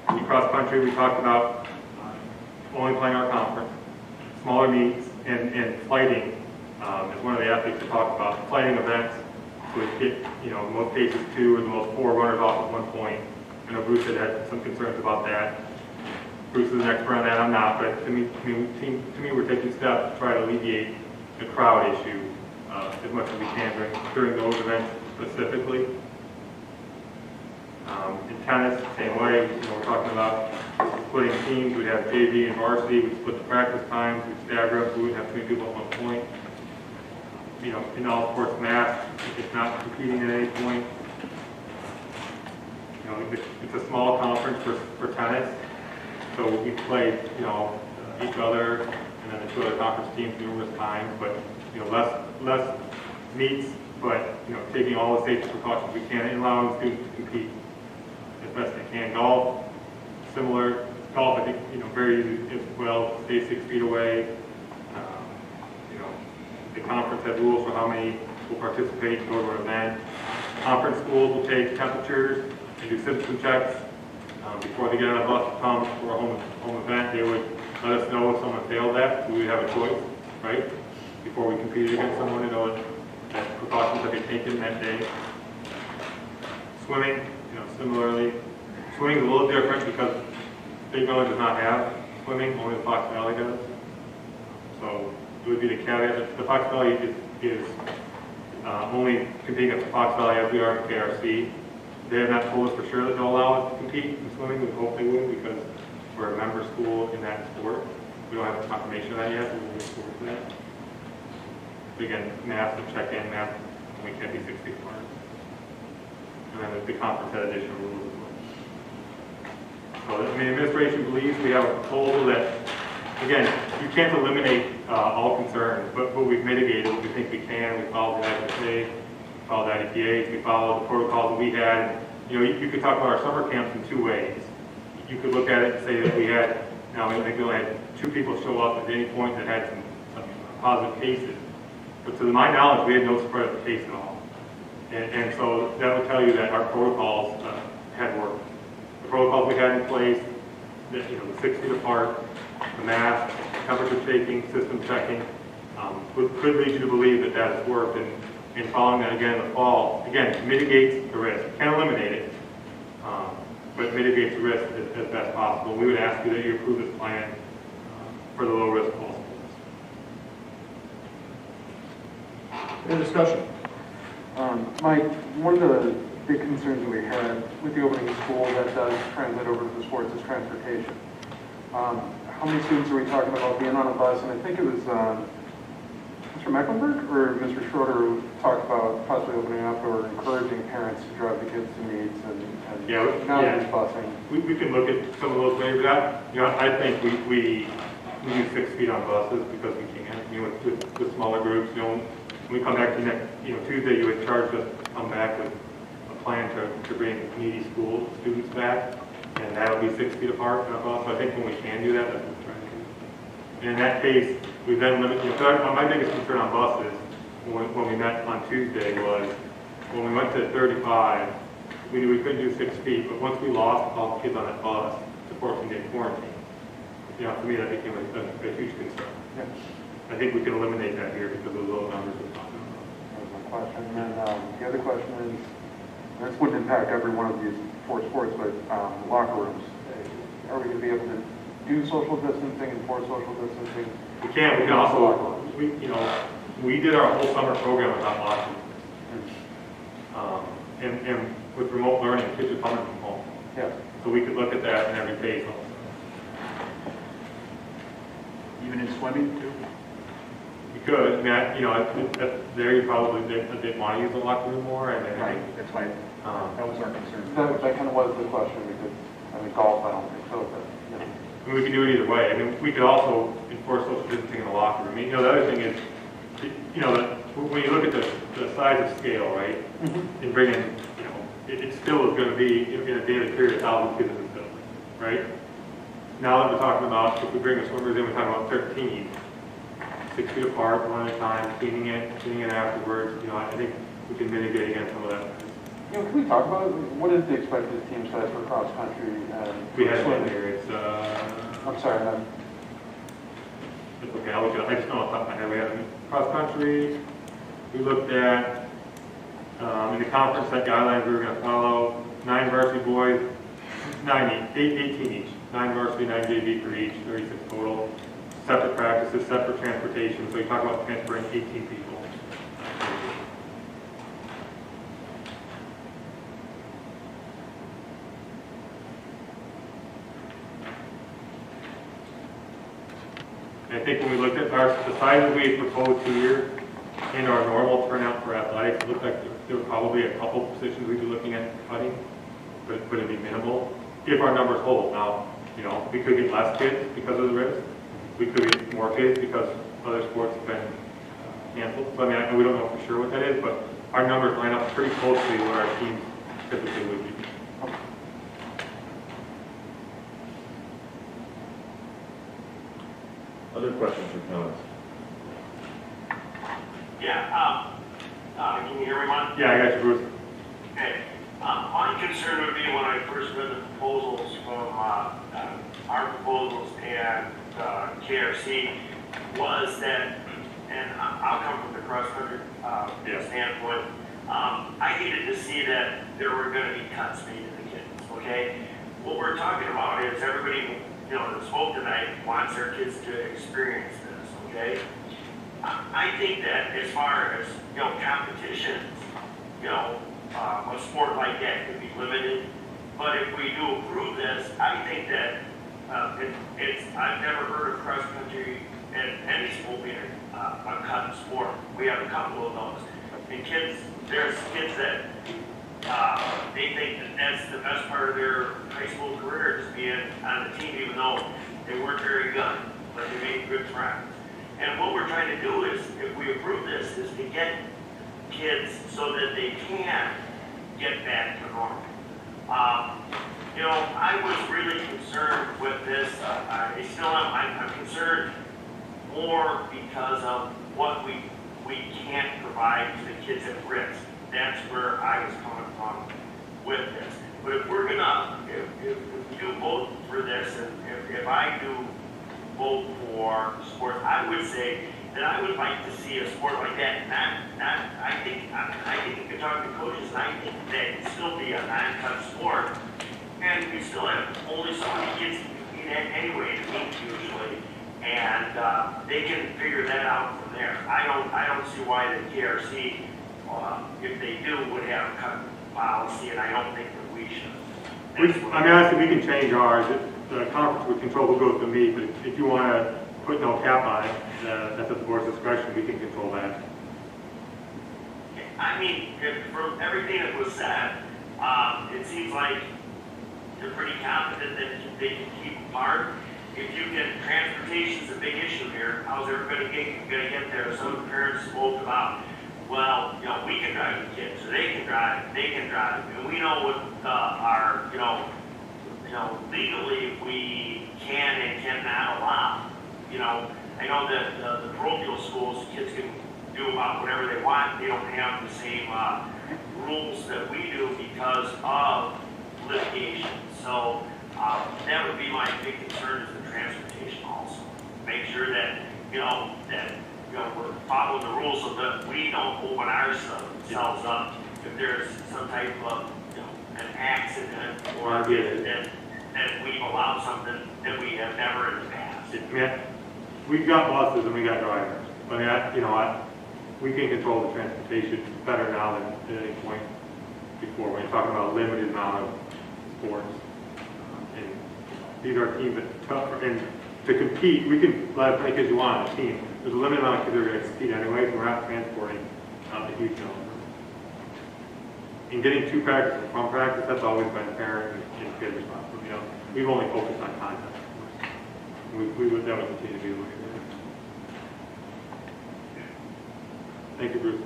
In cross country, we talked about only playing our conference, smaller meets, and flighting, as one of the athletes talked about, flighting events would get, you know, in most cases 2 or the most 4 runners off at one point. I know Bruce had some concerns about that. Bruce is an expert on that, I'm not, but to me, we're taking steps to try to alleviate the crowd issue as much as we can during those events specifically. In tennis, same way, you know, we're talking about splitting teams. We'd have JV and varsity, we'd split the practice times, we'd stagger up, we wouldn't have too many people at one point. You know, in all sports math, it's not competing at any point. You know, it's a small conference for tennis, so we play, you know, each other and then the 2 other conference teams numerous times, but, you know, less meets, but, you know, taking all the safety precautions we can and allowing students to compete as best they can. Golf, similar. Golf, I think, you know, very easy as well. Stay 6 feet away. You know, the conference has rules for how many will participate and go to an event. Conference schools will take temperatures and do citizen checks before they get on a bus to come for a home event. They would let us know if someone failed that, so we would have a choice, right? Before we competed against someone to know that precautions have been taken that day. Swimming, you know, similarly. Swimming is a little different because Big Village does not have swimming, only the Fox Valley does. So it would be the caveat. The Fox Valley is only competing at the Fox Valley as we are in KRC. They have not told us for sure that they'll allow us to compete in swimming. We hope they would because we're a member school in that sport. We don't have a confirmation of that yet, but we'll look forward to that. again, masks to check in, masks, and we can't be 6 feet apart. And then the conference had additional rules as well. So, I mean, administration believes we have a proposal that, again, you can't eliminate all concerns, but we've mitigated what we think we can. We followed the FSA, we followed the IDPA, we followed the protocols that we had. You know, you could talk about our summer camps in 2 ways. You could look at it and say that we had, now I think we only had 2 people show up at any point that had some positive cases. But to my knowledge, we had no spread of the case at all. And so that would tell you that our protocols had worked. The protocols we had in place, the 6 feet apart, the mask, temperature taking, system checking, could lead you to believe that that has worked. And following that again in the fall, again, mitigates the risk. Can't eliminate it, but mitigates the risk as best possible. We would ask you that you approve this plan for the low risk fall sports. Any discussion? Mike, one of the big concerns that we had with the opening of school that does translate over to the sports is transportation. How many students are we talking about being on a bus? And I think it was Mr. Mecklenburg or Mr. Schroeder who talked about possibly opening up or encouraging parents to drive the kids to meets and not just busing. We can look at some of those ways. I think we use 6 feet on buses because we can. With smaller groups, when we come back to next, Tuesday, you had charged us to come back with a plan to bring needy school students back, and that would be 6 feet apart on a bus. So I think when we can do that, that's what we're trying to do. And in that case, we then limit. My biggest concern on buses when we met on Tuesday was when we went to 35. We knew we couldn't do 6 feet, but once we lost all the kids on that bus to 14-day quarantine, to me that became a huge concern. Yeah. I think we can eliminate that here because of the low numbers we're talking about. That was my question. And then the other question is, this wouldn't impact every one of these 4 sports, but locker rooms. Are we going to be able to do social distancing, enforce social distancing? We can. We can also. We did our whole summer program without locker rooms. And with remote learning, kids are coming from home. Yeah. So we could look at that in every phase also. Even in swimming too? You could. I mean, there you probably did want to use the locker room more. Right. That's why that was our concern. That kind of was the question because, golf, I don't think so, but, I mean, we can do it either way. I mean, we could also enforce social distancing in the locker room. I mean, the other thing is, when you look at the size of scale, right, and bring in, it still is going to be, in a daily period, 1,000 kids in this building, right? Now that we're talking about, if we bring the swimmers in, we're talking about 13, 6 feet apart, one at a time, cleaning it afterwards. I think we can mitigate against some of that. can we talk about what is the expected team size for cross country? We had one here. It's I'm sorry. It's okay. I'll look it up. I just know off the top of my head. We had cross country. We looked at in the conference set guidelines we were going to follow 9 varsity boys, 18 each. 9 varsity, 9 JV for each, 36 total. Separate practices, separate transportation. So you talk about transferring 18 people. I think when we looked at the sizes we had proposed here and our normal turnout for athletics, it looked like there were probably a couple positions we'd be looking at cutting, but it'd be minimal if our numbers hold. Now, we could get less kids because of the risk. We could get more kids because other sports have been canceled. So, I mean, we don't know for sure what that is, but our numbers line up pretty closely with what our teams typically would be. Other questions or comments? Yeah, can you hear me, Mike? Yeah, I got you, Bruce. Okay. My concern would be when I first read the proposals from our proposals and KRC was that, and I'll come from the cross-country standpoint, I hated to see that there were going to be cuts made to the kids, okay? What we're talking about is everybody that spoke tonight wants their kids to experience this, okay? I think that as far as, competitions, a sport like that could be limited, but if we do approve this, I think that I've never heard of cross country at any school being a cut sport. We have a couple of those. And there's kids that they think that that's the best part of their high school career, is being on the team, even though they weren't very good, but they made good friends. And what we're trying to do is, if we approve this, is to get kids so that they can get back to normal. You know, I was really concerned with this. I still am. I'm concerned more because of what we can't provide to the kids at risk. That's where I was coming from with this. But if we're gonna, if we do vote for this, and if I do vote for sports, I would say that I would like to see a sport like that. I think you could talk to coaches, and I think that it still be a non-cut sport, and we still have only so many kids to compete at anyway to meet usually, and they can figure that out from there. I don't see why the KRC, if they do, would have a cut policy, and I don't think that we should. I mean, honestly, we can change ours. The conference would control who goes to me, but if you want to put no cap on it, that's at the board's discretion. We can control that. I mean, from everything that was said, it seems like they're pretty confident that they can keep apart. If you can, transportation's a big issue here. How's everybody going to get there? Some of the parents spoke about, well, you know, we can drive the kids, so they can drive, and we know what our, you know, legally we can and cannot allow. You know, I know that the parochial schools, kids can do about whatever they want. They don't have the same rules that we do because of litigation. So that would be my big concern, is the transportation also. Make sure that, we're following the rules so that we don't open ourselves up if there's some type of, an accident, or that we've allowed something that we have never in the past. Yeah, we've got buses and we got drivers. I mean, we can control the transportation better now than at any point before. When you're talking about a limited amount of sports, and these are teams that tough, and to compete, we can let as many kids you want on a team. There's a limited amount of kids that are going to compete anyway, so we're not transporting a huge number. And getting to practice and from practice, that's always been parent and kid responsibility. We've only focused on content. That would continue to be the way it is. Thank you, Bruce.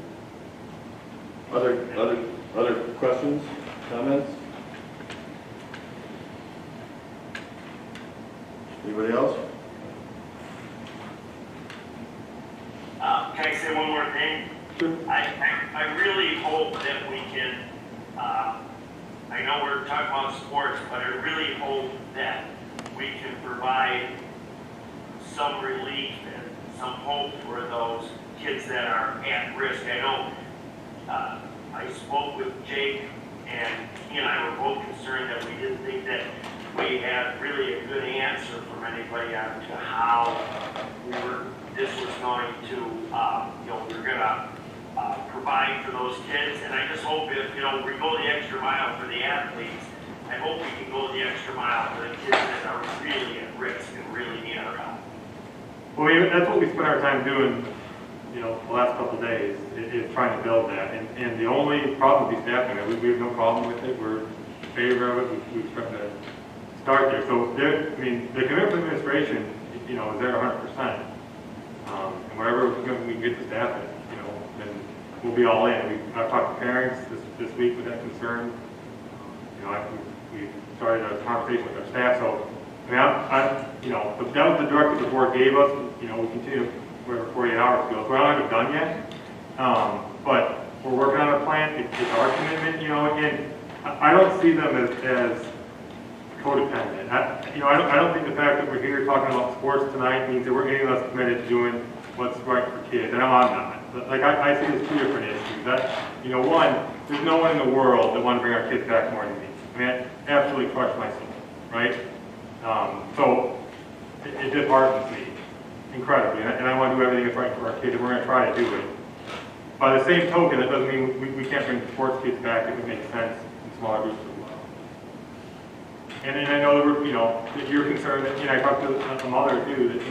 Other questions, comments? Anybody else? Can I say one more thing? Sure. I really hope that we can, I know we're talking about sports, but I really hope that we can provide some relief and some hope for those kids that are at risk. I know I spoke with Jake, and he and I were both concerned that we didn't think that we had really a good answer from anybody as to how this was going to, we were going to provide for those kids. And I just hope if, we go the extra mile for the athletes, I hope we can go the extra mile for the kids that are really at risk and really need our help. Well, that's what we spent our time doing, the last couple of days, is trying to build that. And the only problem would be staffing. We have no problem with it. We're in favor of it. We've tried to start there. So, the commitment from administration, is there 100%. And wherever we can get to staff it, then we'll be all in. I've talked to parents this week with that concern. We started a conversation with our staff. So, that was the directive the board gave us. We continue whatever 48 hours ago. So we're not even done yet. But we're working on a plan. It's our commitment, and I don't see them as codependent. I don't think the fact that we're here talking about sports tonight means that we're any less committed to doing what's right for kids. I know I'm not. Like, I see there's two different issues. One, there's no one in the world that wants to bring our kids back more than me. I mean, it absolutely crushed my soul, right? So it disheartens me incredibly, and I want to do everything that's right for our kids, and we're going to try to do it. By the same token, that doesn't mean we can't bring sports kids back if it makes sense in smaller groups as well. And I know that you're concerned that, I talked to a mother too, that,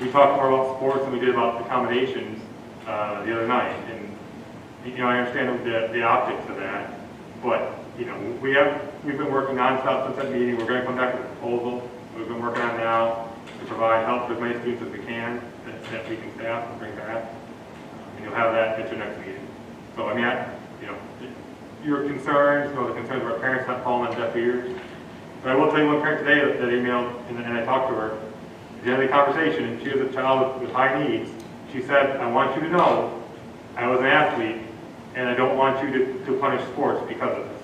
we talked more about sports than we did about accommodations the other night. And, you know, I understand the optics of that, but, you know, we've been working nonstop since that meeting. We're going to come back with a proposal we've been working on now to provide help for as many students as we can that we can staff and bring back. And you'll have that at your next meeting. So, I mean, you know, your concerns, you know, the concerns of our parents not falling on deaf ears. But I will tell you one parent today that emailed, and I talked to her at the end of the conversation, and she has a child with high needs. She said, I want you to know I was an athlete, and I don't want you to punish sports because of this.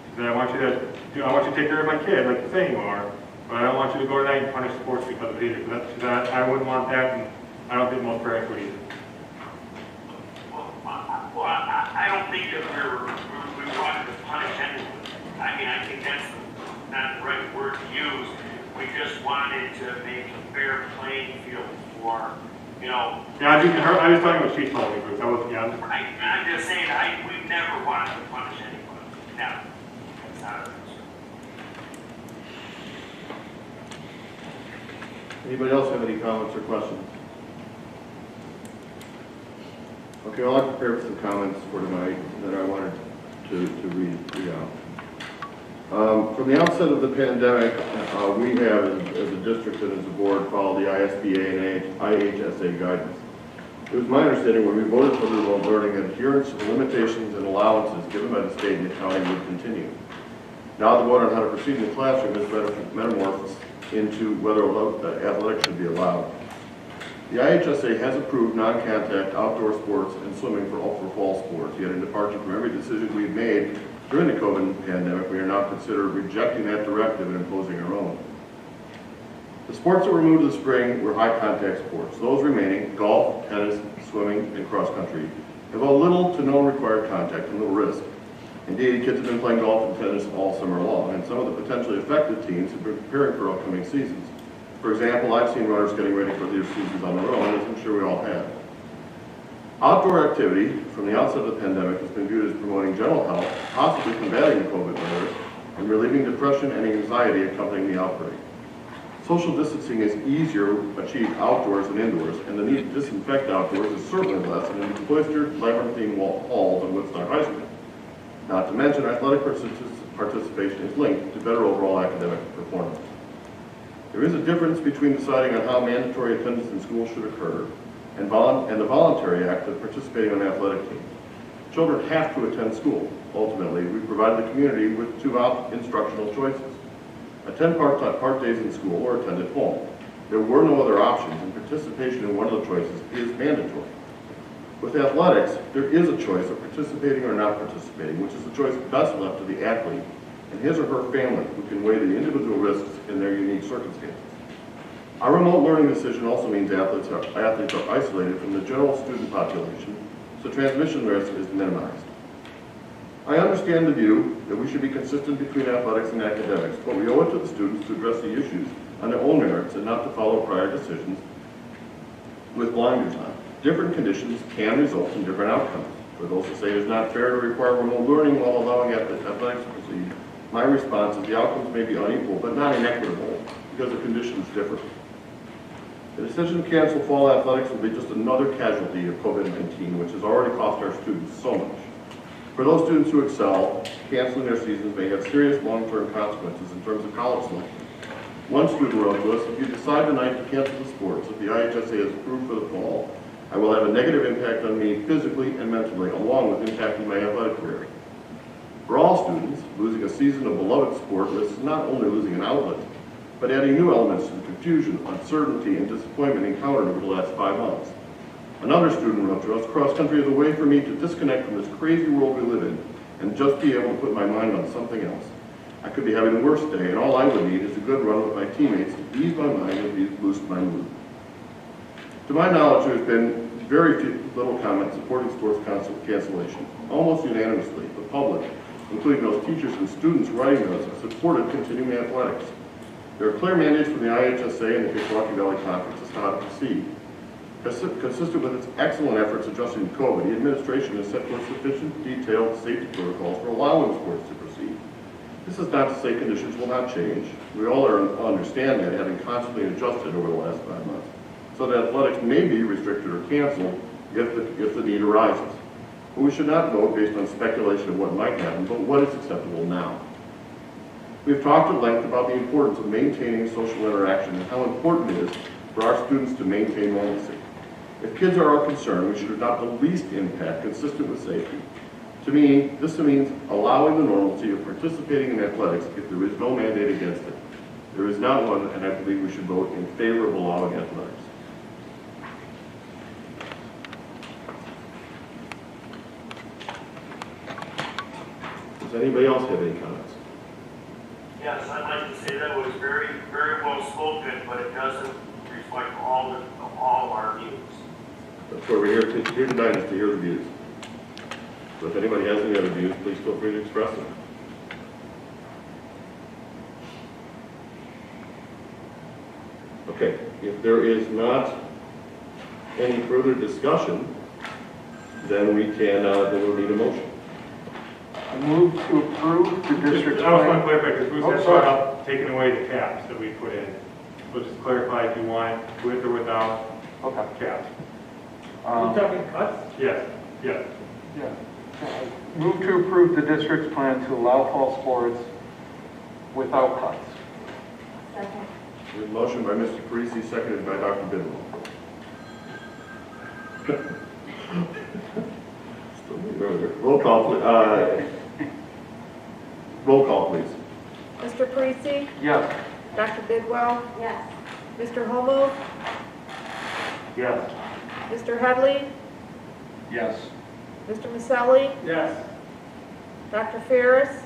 She said, I want you to take care of my kid, like you're saying you are, but I don't want you to go tonight and punish sports because of it either. So she said, I wouldn't want that, and I don't think most parents would either. Well, I don't think that we wanted to punish anyone. I mean, I think that's not the right word to use. We just wanted to make a fair playing field for, you know. Yeah, I was talking about she told me, Bruce. I wasn't, yeah. I'm just saying, we've never wanted to punish anyone. Never. That's not our concern. Anybody else have any comments or questions? Okay, I'll have prepared some comments for tonight that I wanted to read out. From the outset of the pandemic, we have, as a district and as a board, followed the ISBA and IHSA guidance. It was my understanding when we voted for remote learning that adherence to the limitations and allowances given by the state and the county would continue. Now the vote on how to proceed in the classroom is metamorphosed into whether athletics should be allowed. The IHSA has approved non-contact outdoor sports and swimming for fall sports, yet in departure from every decision we've made during the COVID pandemic, we are now considering rejecting that directive and imposing our own. The sports that were moved to the spring were high-contact sports. Those remaining, golf, tennis, swimming, and cross-country, have a little to no required contact and little risk. Indeed, kids have been playing golf and tennis all summer long, and some of the potentially affected teams have been preparing for upcoming seasons. For example, I've seen runners getting ready for their seasons on their own, as I'm sure we all have. Outdoor activity, from the outset of the pandemic, has been viewed as promoting general health, possibly combating the COVID virus, and relieving depression and anxiety accompanying the outbreak. Social distancing is easier achieved outdoors than indoors, and the need to disinfect outdoors is certainly less than in the cloistered, labyrinthine halls of Woodstock High School. Not to mention, athletic participation is linked to better overall academic performance. There is a difference between deciding on how mandatory attendance in school should occur and the voluntary act of participating on athletic teams. Children have to attend school. Ultimately, we provide the community with two instructional choices: attend part days in school or attend at home. There were no other options, and participation in one of the choices is mandatory. With athletics, there is a choice of participating or not participating, which is the choice best left to the athlete and his or her family, who can weigh the individual risks in their unique circumstances. Our remote learning decision also means athletes are isolated from the general student population, so transmission risk is minimized. I understand the view that we should be consistent between athletics and academics, but we owe it to the students to address the issues on their own merits and not to follow prior decisions with blinders on. Different conditions can result in different outcomes. For those who say it is not fair to require remote learning while allowing athletics to proceed, my response is the outcomes may be unequal, but not inequitable, because the conditions differ. The decision to cancel fall athletics will be just another casualty of COVID-19, which has already cost our students so much. For those students who excel, canceling their seasons may have serious long-term consequences in terms of college selection. One student wrote to us, if you decide tonight to cancel the sports that the IHSA has approved for the fall, I will have a negative impact on me physically and mentally, along with impacting my athletic career. For all students, losing a season of beloved sport risks not only losing an outlet, but adding new elements to the confusion, uncertainty, and disappointment encountered over the last 5 months. Another student wrote to us, cross-country is a way for me to disconnect from this crazy world we live in and just be able to put my mind on something else. I could be having a worse day, and all I would need is a good run with my teammates to ease my mind and boost my mood. To my knowledge, there has been very little comment supporting sports cancellation. Almost unanimously, the public, including those teachers and students writing to us, have supported continuing athletics. There are clear mandates from the IHSA and the Pequawkee Valley Conference as to how to proceed. Consistent with its excellent efforts addressing COVID, the administration has set forth sufficient detailed safety protocols for allowing sports to proceed. This is not to say conditions will not change. We all understand that, having constantly adjusted over the last 5 months. so that athletics may be restricted or canceled if the need arises. But we should not vote based on speculation of what might happen, but what is acceptable now. We've talked at length about the importance of maintaining social interaction and how important it is for our students to maintain normalcy. If kids are our concern, we should adopt the least impact consistent with safety. To me, this means allowing the normalcy of participating in athletics if there is no mandate against it. There is not one, and I believe we should vote in favor of allowing athletics. Does anybody else have any comments? Yes, I'd like to say that was very, very well spoken, but it doesn't reflect all of our views. That's why we're here tonight, is to hear the views. So if anybody has any other views, please feel free to express them. Okay, if there is not any further discussion, then we can, then we'll need a motion. I move to approve the district I also want plan. to clarify, because Bruce has brought up taking away the caps that we put in. So just clarify if you want with or without Okay. caps. talking cuts? Yes, yes. Yeah. Move to approve the district's plan to allow fall sports without cuts. Second. We have a motion by Mr. Parisi, seconded by Dr. Bidwell. Roll call, roll call, please. Mr. Parisi? Yes. Dr. Bidwell? Yes. Mr. Homo? Yes. Mr. Headley? Yes. Mr. Maselli? Yes. Dr. Ferris?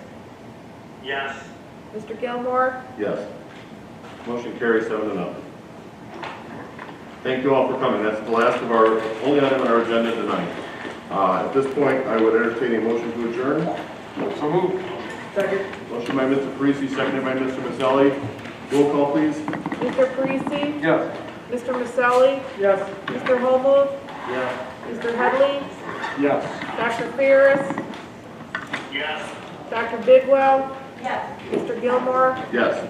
Yes. Mr. Gilmore? Yes. Motion carries 7-0. Thank you all for coming. That's the last of our, only item on our agenda tonight. At this point, I would entertain a motion to adjourn. So moved. Second. Motion by Mr. Parisi, seconded by Mr. Maselli. Roll call, please. Mr. Parisi? Yes. Mr. Maselli? Yes. Mr. Homo? Yes. Mr. Headley? Yes. Dr. Ferris? Yes. Dr. Bidwell? Yes. Mr. Gilmore? Yes.